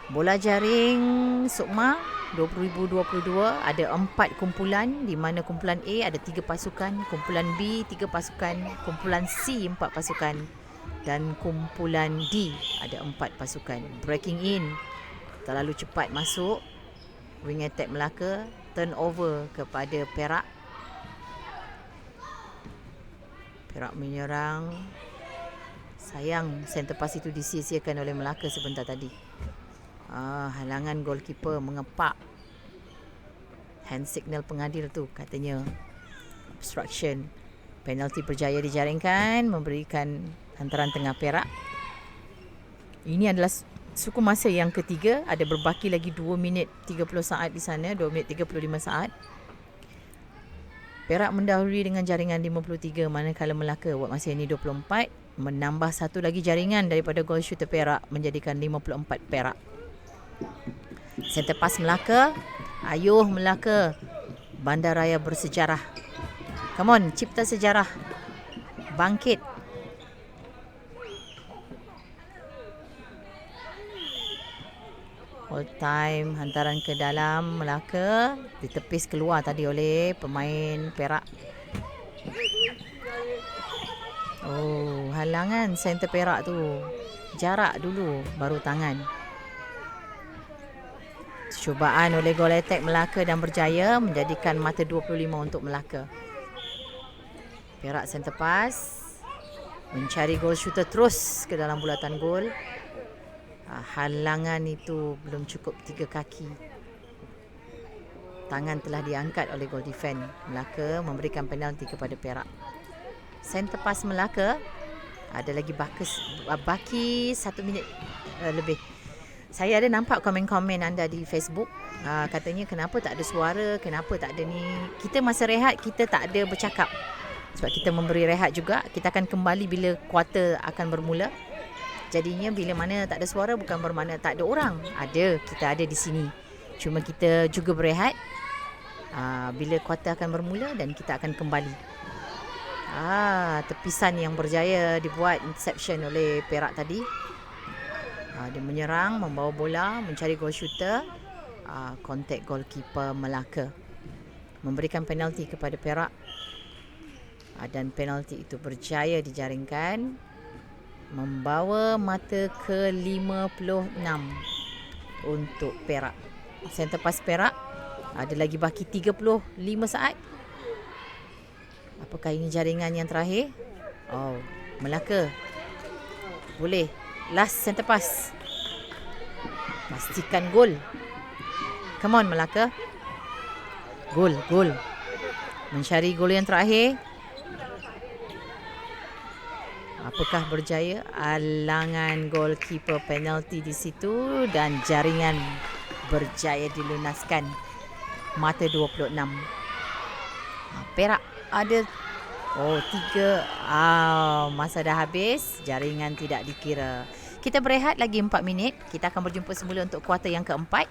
Bola jaring Sukma 2022 ada 4 kumpulan, di mana kumpulan A ada 3 pasukan, kumpulan B 3 pasukan, kumpulan C 4 pasukan, dan kumpulan D ada 4 pasukan. Breaking in, terlalu cepat masuk, wing attack Melaka, turnover kepada Perak. Perak menyerang. Sayang center pass itu disia-siakan oleh Melaka sebentar tadi. Halangan goalkeeper mengepak. Hand signal pengadil tu katanya obstruction. Penalti berjaya dijaringkan, memberikan hantaran tengah Perak. Ini adalah suku masa yang ketiga. Ada berbaki lagi 2 minit 30 saat di sana, 2 minit 35 saat. Perak mendahului dengan jaringan 53, manakala Melaka buat masa ini 24, menambah satu lagi jaringan daripada goal shooter Perak menjadikan 54 Perak. Center pass Melaka. Ayuh Melaka, bandaraya bersejarah. Come on, cipta sejarah. Bangkit. All time, hantaran ke dalam Melaka, ditepis keluar tadi oleh pemain Perak. Halangan center Perak tu. Jarak dulu, baru tangan. Cubaan oleh goal attack Melaka dan berjaya, menjadikan mata 25 untuk Melaka. Perak center pass, mencari goal shooter terus ke dalam bulatan gol. Halangan itu belum cukup 3 kaki. Tangan telah diangkat oleh goal defense. Melaka memberikan penalti kepada Perak. Center pass Melaka. Ada lagi baki 1 minit lebih. Saya ada nampak komen-komen anda di Facebook. Katanya kenapa tak ada suara, kenapa tak ada ni. Kita masa rehat kita tak ada bercakap. Sebab kita memberi rehat juga. Kita akan kembali bila kuarter akan bermula. Jadinya bila mana tak ada suara bukan bermakna tak ada orang. Ada, kita ada di sini. Cuma kita juga berehat bila kuarter akan bermula dan kita akan kembali. Tepisan yang berjaya dibuat interception oleh Perak tadi. Dia menyerang, membawa bola, mencari goal shooter, kontak goalkeeper Melaka. Memberikan penalti kepada Perak. Dan penalti itu berjaya dijaringkan, membawa mata ke 56 untuk Perak. Center pass Perak, ada lagi baki 35 saat. Apakah ini jaringan yang terakhir? Oh, Melaka boleh. Last center pass, pastikan gol. Come on Melaka. Gol. Mencari gol yang terakhir. Apakah berjaya? Alangan goalkeeper penalti di situ dan jaringan berjaya dilunaskan. Mata 26. Perak ada 3. Masa dah habis, jaringan tidak dikira. Kita berehat lagi 4 minit. Kita akan berjumpa semula untuk kuarter yang keempat.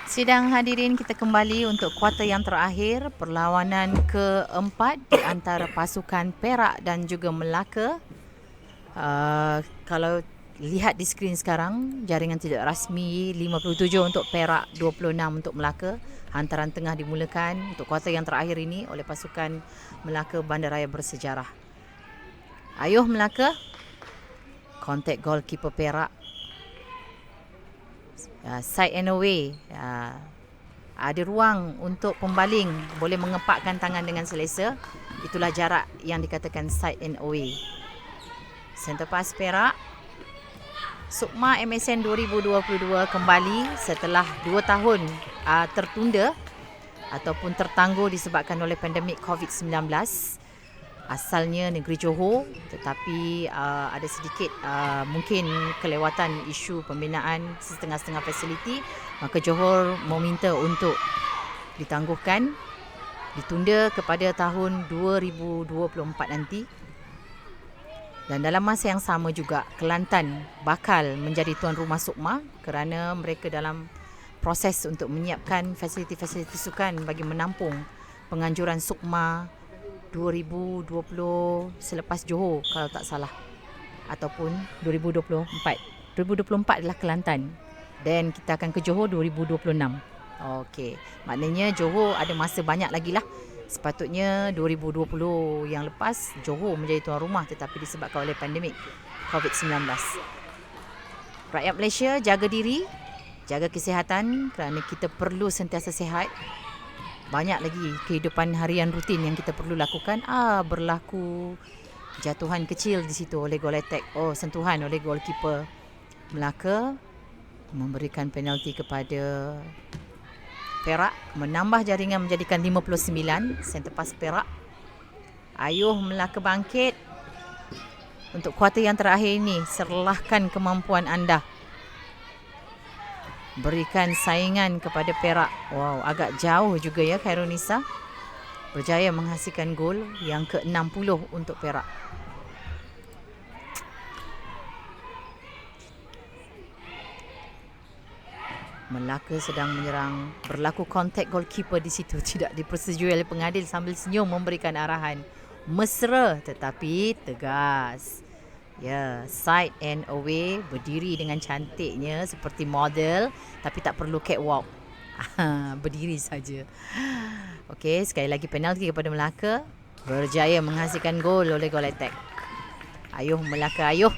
Sidang hadirin, kita kembali untuk kuarter yang terakhir, perlawanan keempat di antara pasukan Perak dan juga Melaka. Kalau lihat di skrin sekarang, jaringan tidak rasmi 57 untuk Perak, 26 untuk Melaka. Hantaran tengah dimulakan untuk kuarter yang terakhir ini oleh pasukan Melaka Bandaraya Bersejarah. Ayuh Melaka, kontak goalkeeper Perak. Side and away. Ada ruang untuk pembaling, boleh mengepakkan tangan dengan selesa. Itulah jarak yang dikatakan side and away. Center pass Perak. Sukma MSN 2022 kembali setelah 2 tahun tertunda ataupun tertangguh disebabkan oleh pandemik COVID-19. Asalnya negeri Johor, tetapi ada sedikit mungkin kelewatan isu pembinaan setengah-setengah fasiliti, maka Johor meminta untuk ditangguhkan, ditunda kepada tahun 2024 nanti. Dan dalam masa yang sama juga, Kelantan bakal menjadi tuan rumah Sukma kerana mereka dalam proses untuk menyiapkan fasiliti-fasiliti sukan bagi menampung penganjuran Sukma 2020 selepas Johor kalau tak salah, ataupun 2024. 2024 adalah Kelantan dan kita akan ke Johor 2026. Okey, maknanya Johor ada masa banyak lagi lah. Sepatutnya 2020 yang lepas Johor menjadi tuan rumah, tetapi disebabkan oleh pandemik COVID-19. Rakyat Malaysia, jaga diri, jaga kesihatan kerana kita perlu sentiasa sihat. Banyak lagi kehidupan harian rutin yang kita perlu lakukan. Berlaku jatuhan kecil di situ oleh gol attack. Sentuhan oleh goalkeeper Melaka, memberikan penalti kepada Perak, menambah jaringan menjadikan 59. Center pass Perak. Ayuh Melaka bangkit. Untuk kuarter yang terakhir ini, serlahkan kemampuan anda. Berikan saingan kepada Perak. Wow, agak jauh juga ya Khairunisa. Berjaya menghasilkan gol yang ke-60 untuk Perak. Melaka sedang menyerang. Berlaku kontak goalkeeper di situ. Tidak dipersetujui oleh pengadil sambil senyum memberikan arahan. Mesra tetapi tegas. Side and away, berdiri dengan cantiknya seperti model, tapi tak perlu catwalk. Berdiri saja. Okey, sekali lagi penalti kepada Melaka. Berjaya menghasilkan gol oleh gol attack. Ayuh Melaka, ayuh.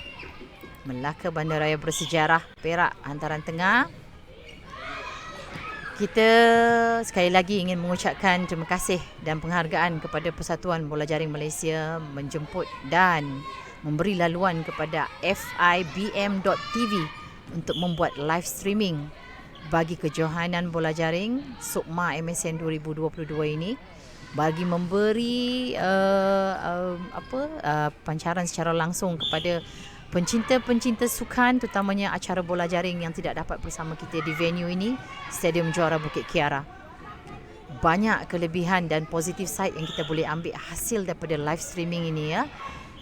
Melaka Bandaraya Bersejarah Perak, hantaran tengah. Kita sekali lagi ingin mengucapkan terima kasih dan penghargaan kepada Persatuan Bola Jaring Malaysia menjemput dan memberi laluan kepada FIBM.TV untuk membuat live streaming bagi kejohanan bola jaring Sukma MSN 2022 ini, bagi memberi pancaran secara langsung kepada pencinta-pencinta sukan, terutamanya acara bola jaring yang tidak dapat bersama kita di venue ini, Stadium Juara Bukit Kiara. Banyak kelebihan dan positif side yang kita boleh ambil hasil daripada live streaming ini ya.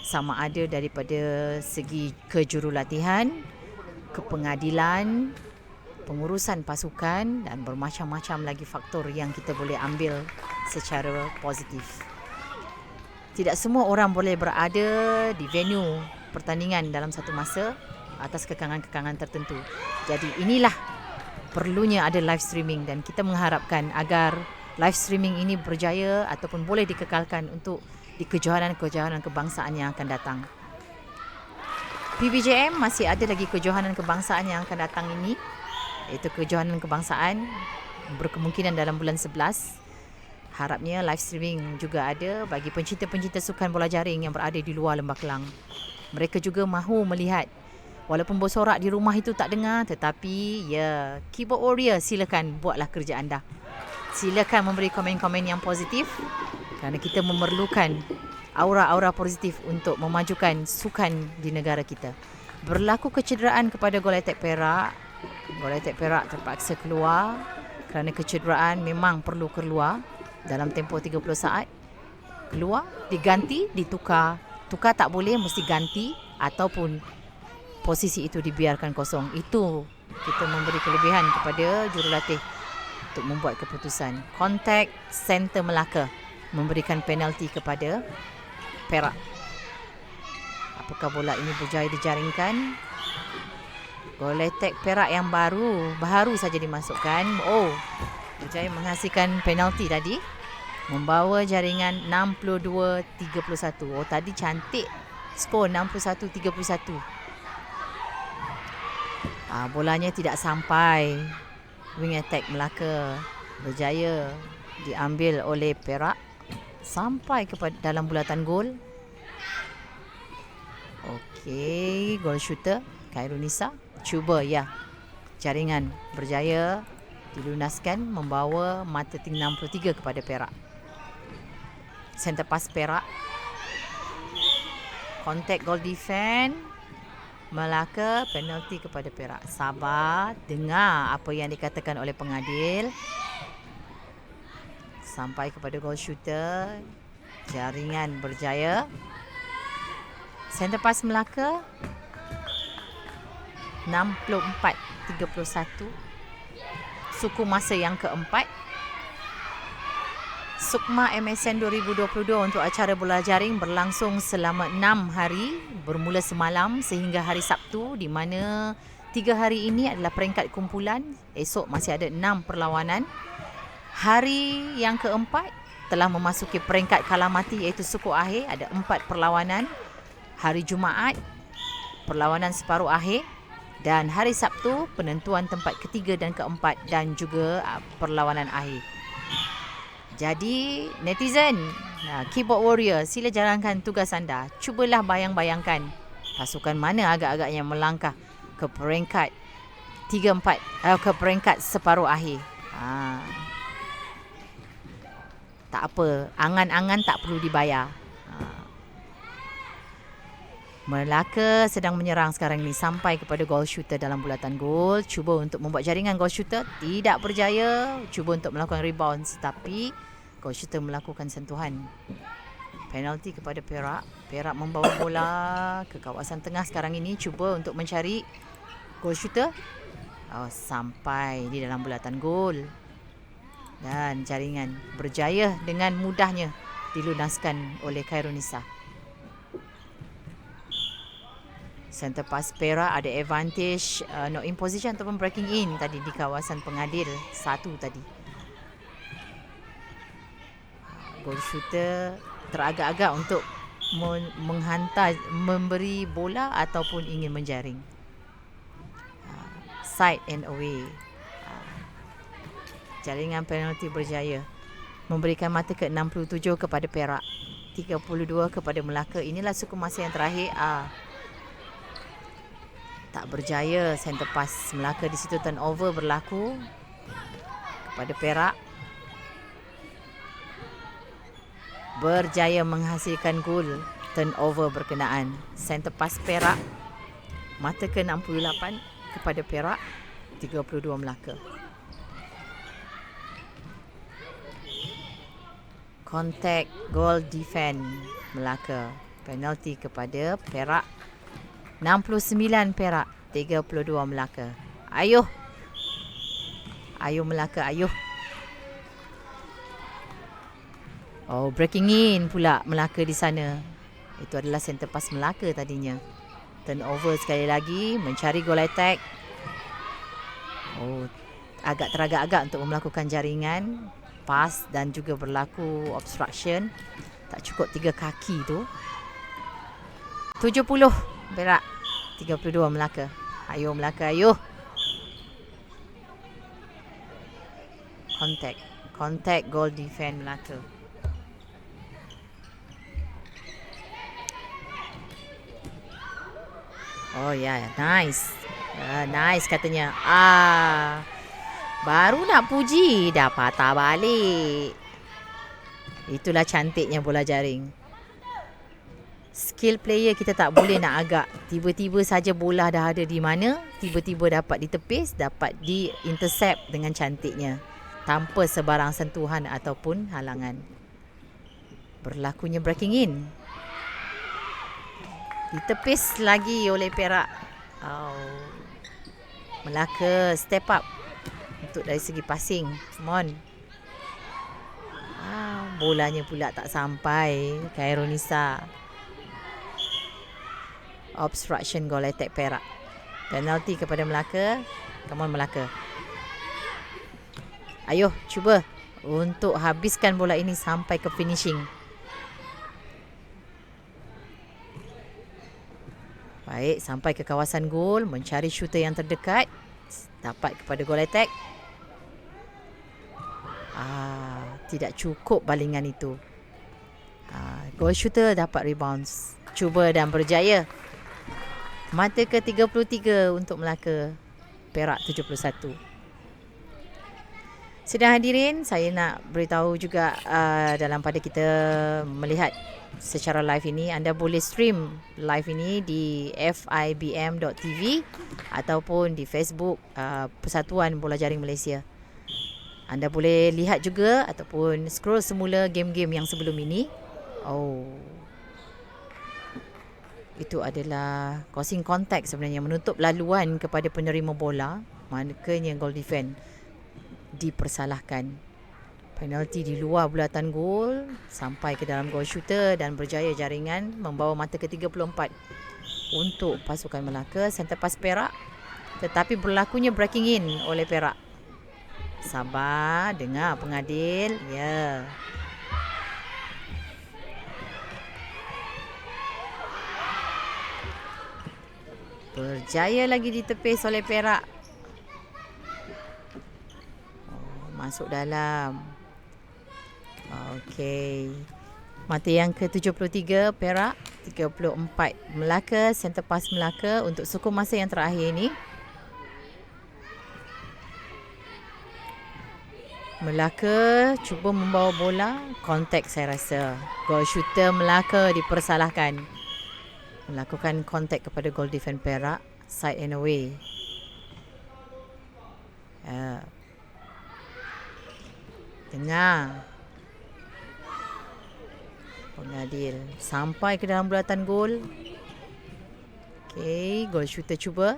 Sama ada daripada segi kejurulatihan, kepengadilan, pengurusan pasukan dan bermacam-macam lagi faktor yang kita boleh ambil secara positif. Tidak semua orang boleh berada di venue pertandingan dalam satu masa atas kekangan-kekangan tertentu. Jadi inilah perlunya ada live streaming dan kita mengharapkan agar live streaming ini berjaya ataupun boleh dikekalkan untuk di kejohanan-kejohanan kebangsaan yang akan datang. PBJM masih ada lagi kejohanan kebangsaan yang akan datang ini, iaitu kejohanan kebangsaan berkemungkinan dalam bulan 11. Harapnya live streaming juga ada bagi pencinta-pencinta sukan bola jaring yang berada di luar Lembah Kelang. Mereka juga mahu melihat, walaupun bersorak di rumah itu tak dengar, tetapi keyboard warrior, silakan buatlah kerja anda. Silakan memberi komen-komen yang positif kerana kita memerlukan aura-aura positif untuk memajukan sukan di negara kita. Berlaku kecederaan kepada gol attack Perak. Gol attack Perak terpaksa keluar kerana kecederaan memang perlu keluar dalam tempoh 30 saat. Keluar, diganti, ditukar. Tukar tak boleh, mesti ganti ataupun posisi itu dibiarkan kosong. Itu kita memberi kelebihan kepada jurulatih untuk membuat keputusan. Kontak Center Melaka memberikan penalti kepada Perak. Apakah bola ini berjaya dijaringkan? Gol attack Perak yang baru saja dimasukkan. Berjaya menghasilkan penalti tadi. Membawa jaringan 62-31. Tadi cantik skor 61-31. Bolanya tidak sampai. Wing attack Melaka berjaya diambil oleh Perak sampai kepada dalam bulatan gol. Okey, gol shooter Khairunisa cuba jaringan berjaya dilunaskan, membawa mata tinggi 63 kepada Perak. Center pass Perak, contact goal defend Melaka, penalti kepada Perak. Sabar, dengar apa yang dikatakan oleh pengadil. Sampai kepada goal shooter, jaringan berjaya. Center pass Melaka 64-31. Suku masa yang keempat. Sukma MSN 2022 untuk acara bola jaring berlangsung selama 6 hari, bermula semalam sehingga hari Sabtu, di mana 3 hari ini adalah peringkat kumpulan. Esok masih ada 6 perlawanan. Hari yang keempat telah memasuki peringkat kalah mati, iaitu suku akhir, ada 4 perlawanan. Hari Jumaat perlawanan separuh akhir, dan hari Sabtu penentuan tempat ketiga dan keempat dan juga perlawanan akhir. Jadi netizen, keyboard warrior, sila jalankan tugas anda. Cubalah bayang-bayangkan pasukan mana agak-agaknya melangkah ke peringkat 3-4, ke peringkat separuh akhir. Tak apa, angan-angan tak perlu dibayar. Melaka sedang menyerang sekarang ni sampai kepada goal shooter dalam bulatan gol. Cuba untuk membuat jaringan goal shooter, tidak berjaya. Cuba untuk melakukan rebound, tetapi goal shooter melakukan sentuhan. Penalti kepada Perak. Perak membawa bola ke kawasan tengah sekarang ini, cuba untuk mencari goal shooter. Sampai di dalam bulatan gol. Dan jaringan berjaya dengan mudahnya dilunaskan oleh Khairunisa. Center pass Perak ada advantage, not in position ataupun breaking in tadi di kawasan pengadil 1 tadi. Goal shooter teragak-agak untuk menghantar, memberi bola ataupun ingin menjaring. Side and away. Jaringan penalti berjaya memberikan mata ke 67 kepada Perak, 32 kepada Melaka. Inilah suku masa yang terakhir. Tak berjaya center pass Melaka di situ. Turnover berlaku kepada Perak. Berjaya menghasilkan gol. Turnover berkenaan. Center pass Perak, mata ke 68 kepada Perak, 32 Melaka. Contact goal defend Melaka, penalti kepada Perak, 69 Perak, 32 Melaka. Ayuh Melaka, ayuh. Breaking in pula Melaka di sana. Itu adalah center pass Melaka tadinya. Turnover sekali lagi, mencari goal attack. Agak teragak-agak untuk melakukan jaringan pass dan juga berlaku obstruction. Tak cukup 3 kaki tu. 70 Perak, 32 Melaka. Ayuh Melaka, ayuh. Contact goal defend Melaka. Nice. Nice katanya. Baru nak puji dah patah balik. Itulah cantiknya bola jaring. Skill player kita tak boleh nak agak. Tiba-tiba saja bola dah ada di mana, tiba-tiba dapat ditepis, dapat di-intercept dengan cantiknya, tanpa sebarang sentuhan ataupun halangan. Berlakunya breaking in. Ditepis lagi oleh Perak. Melaka step up untuk dari segi passing. Come on. Bolanya pula tak sampai. Khairunisa. Obstruction goal attack Perak. Penalti kepada Melaka. Come on Melaka. Ayuh, cuba untuk habiskan bola ini sampai ke finishing. Baik, sampai ke kawasan gol, mencari shooter yang terdekat. Dapat kepada goal attack. Tidak cukup balingan itu. Goal shooter dapat rebounds. Cuba dan berjaya. Mata ke 33 untuk Melaka. Perak 71. Sidang hadirin, saya nak beritahu juga dalam pada kita melihat secara live ini, anda boleh stream live ini di fibm.tv ataupun di Facebook Persatuan Bola Jaring Malaysia. Anda boleh lihat juga ataupun scroll semula game-game yang sebelum ini. Itu adalah crossing contact sebenarnya, menutup laluan kepada penerima bola. Manakala goal defense dipersalahkan. Penalti di luar bulatan gol sampai ke dalam goal shooter dan berjaya jaringan membawa mata ke 34 untuk pasukan Melaka. Center pass Perak, tetapi berlakunya breaking in oleh Perak. Sabar, dengar pengadil. Ya. Berjaya lagi ditepis oleh Perak. Masuk dalam. Okey. Mata yang ke-73 Perak, 34 Melaka. Center pass Melaka untuk sukul masa yang terakhir ini. Melaka cuba membawa bola, kontak saya rasa. Goal shooter Melaka dipersalahkan. Melakukan kontak kepada goal defense Perak, side and away. Dengar pengadil sampai ke dalam bulatan gol. Okey, goal shooter cuba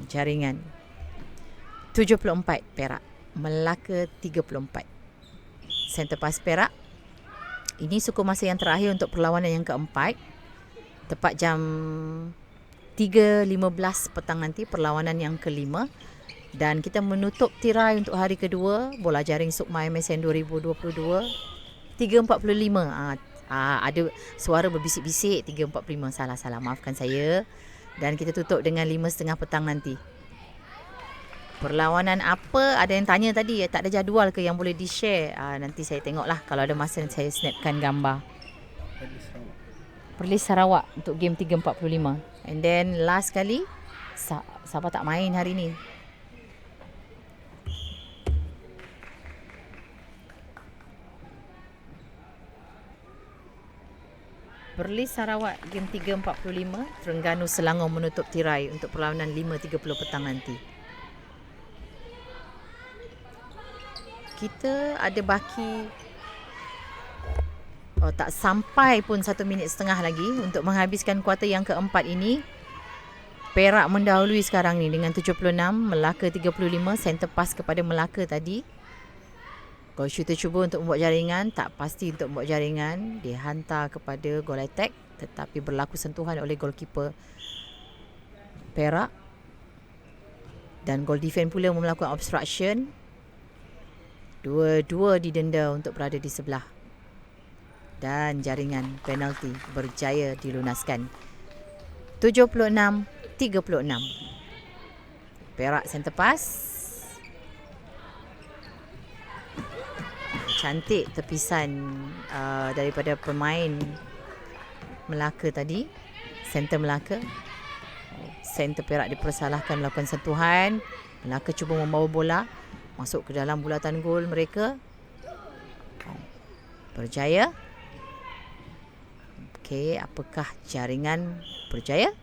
jaringan. 74 Perak, Melaka 34. Center pass Perak. Ini suku masa yang terakhir untuk perlawanan yang keempat. Tepat jam 3.15 petang nanti perlawanan yang kelima. Dan kita menutup tirai untuk hari kedua bola jaring Sukma MSN 2022 3.45. Ada suara berbisik-bisik 3.45. Salah, maafkan saya. Dan kita tutup dengan 5.30 petang nanti. Perlawanan apa? Ada yang tanya tadi, tak ada jadual ke yang boleh di-share? Nanti saya tengoklah, kalau ada masa saya snapkan gambar. Perlis Sarawak untuk game 3.45. And then last kali Sabah tak main hari ni. Perlis Sarawak game 3.45, Terengganu Selangor menutup tirai untuk perlawanan 5.30 petang nanti. Kita ada baki tak sampai pun 1 minit setengah lagi untuk menghabiskan kuarter yang keempat ini. Perak mendahului sekarang ni dengan 76, Melaka 35, center pass kepada Melaka tadi. Goal shooter cuba untuk membuat jaringan, tak pasti untuk membuat jaringan, dihantar kepada goal attack, tetapi berlaku sentuhan oleh goalkeeper Perak. Dan goal defense pula melakukan obstruction. Dua-dua didenda untuk berada di sebelah. Dan jaringan penalti berjaya dilunaskan. 76-36. Perak center pass. Cantik tepisan daripada pemain Melaka tadi. Center Melaka. Center Perak dipersalahkan melakukan sentuhan. Melaka cuba membawa bola masuk ke dalam bulatan gol mereka. Berjaya. Okey, apakah jaringan berjaya?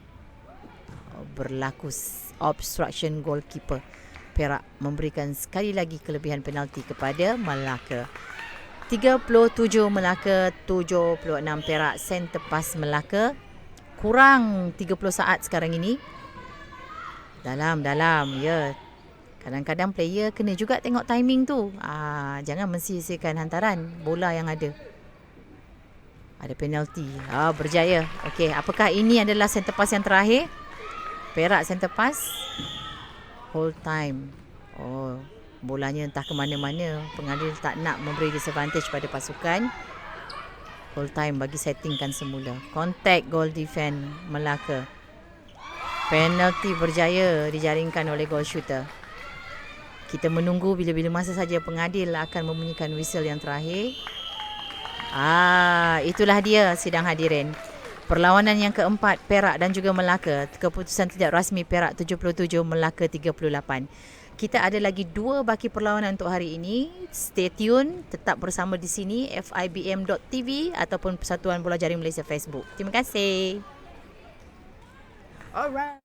Berlaku obstruction goalkeeper Perak memberikan sekali lagi kelebihan penalti kepada Melaka. 37 Melaka, 76 Perak. Center pass Melaka. Kurang 30 saat sekarang ini. Dalam ya. Kadang-kadang player kena juga tengok timing tu. Jangan mensia-siakan hantaran bola yang ada. Ada penalti. Berjaya. Okey, apakah ini adalah center pass yang terakhir? Perak center pass. Hold time. Oh, bolanya entah ke mana-mana. Pengadil tak nak memberi disadvantage pada pasukan. Hold time bagi settingkan semula. Contact goal defend Melaka. Penalty berjaya dijaringkan oleh goal shooter. Kita menunggu bila-bila masa saja pengadil akan membunyikan whistle yang terakhir. Itulah dia sidang hadirin. Perlawanan yang keempat, Perak dan juga Melaka. Keputusan tidak rasmi, Perak 77, Melaka 38. Kita ada lagi 2 baki perlawanan untuk hari ini. Stay tune, tetap bersama di sini FIBM.tv ataupun Persatuan Bola Jaring Malaysia Facebook. Terima kasih. Alright.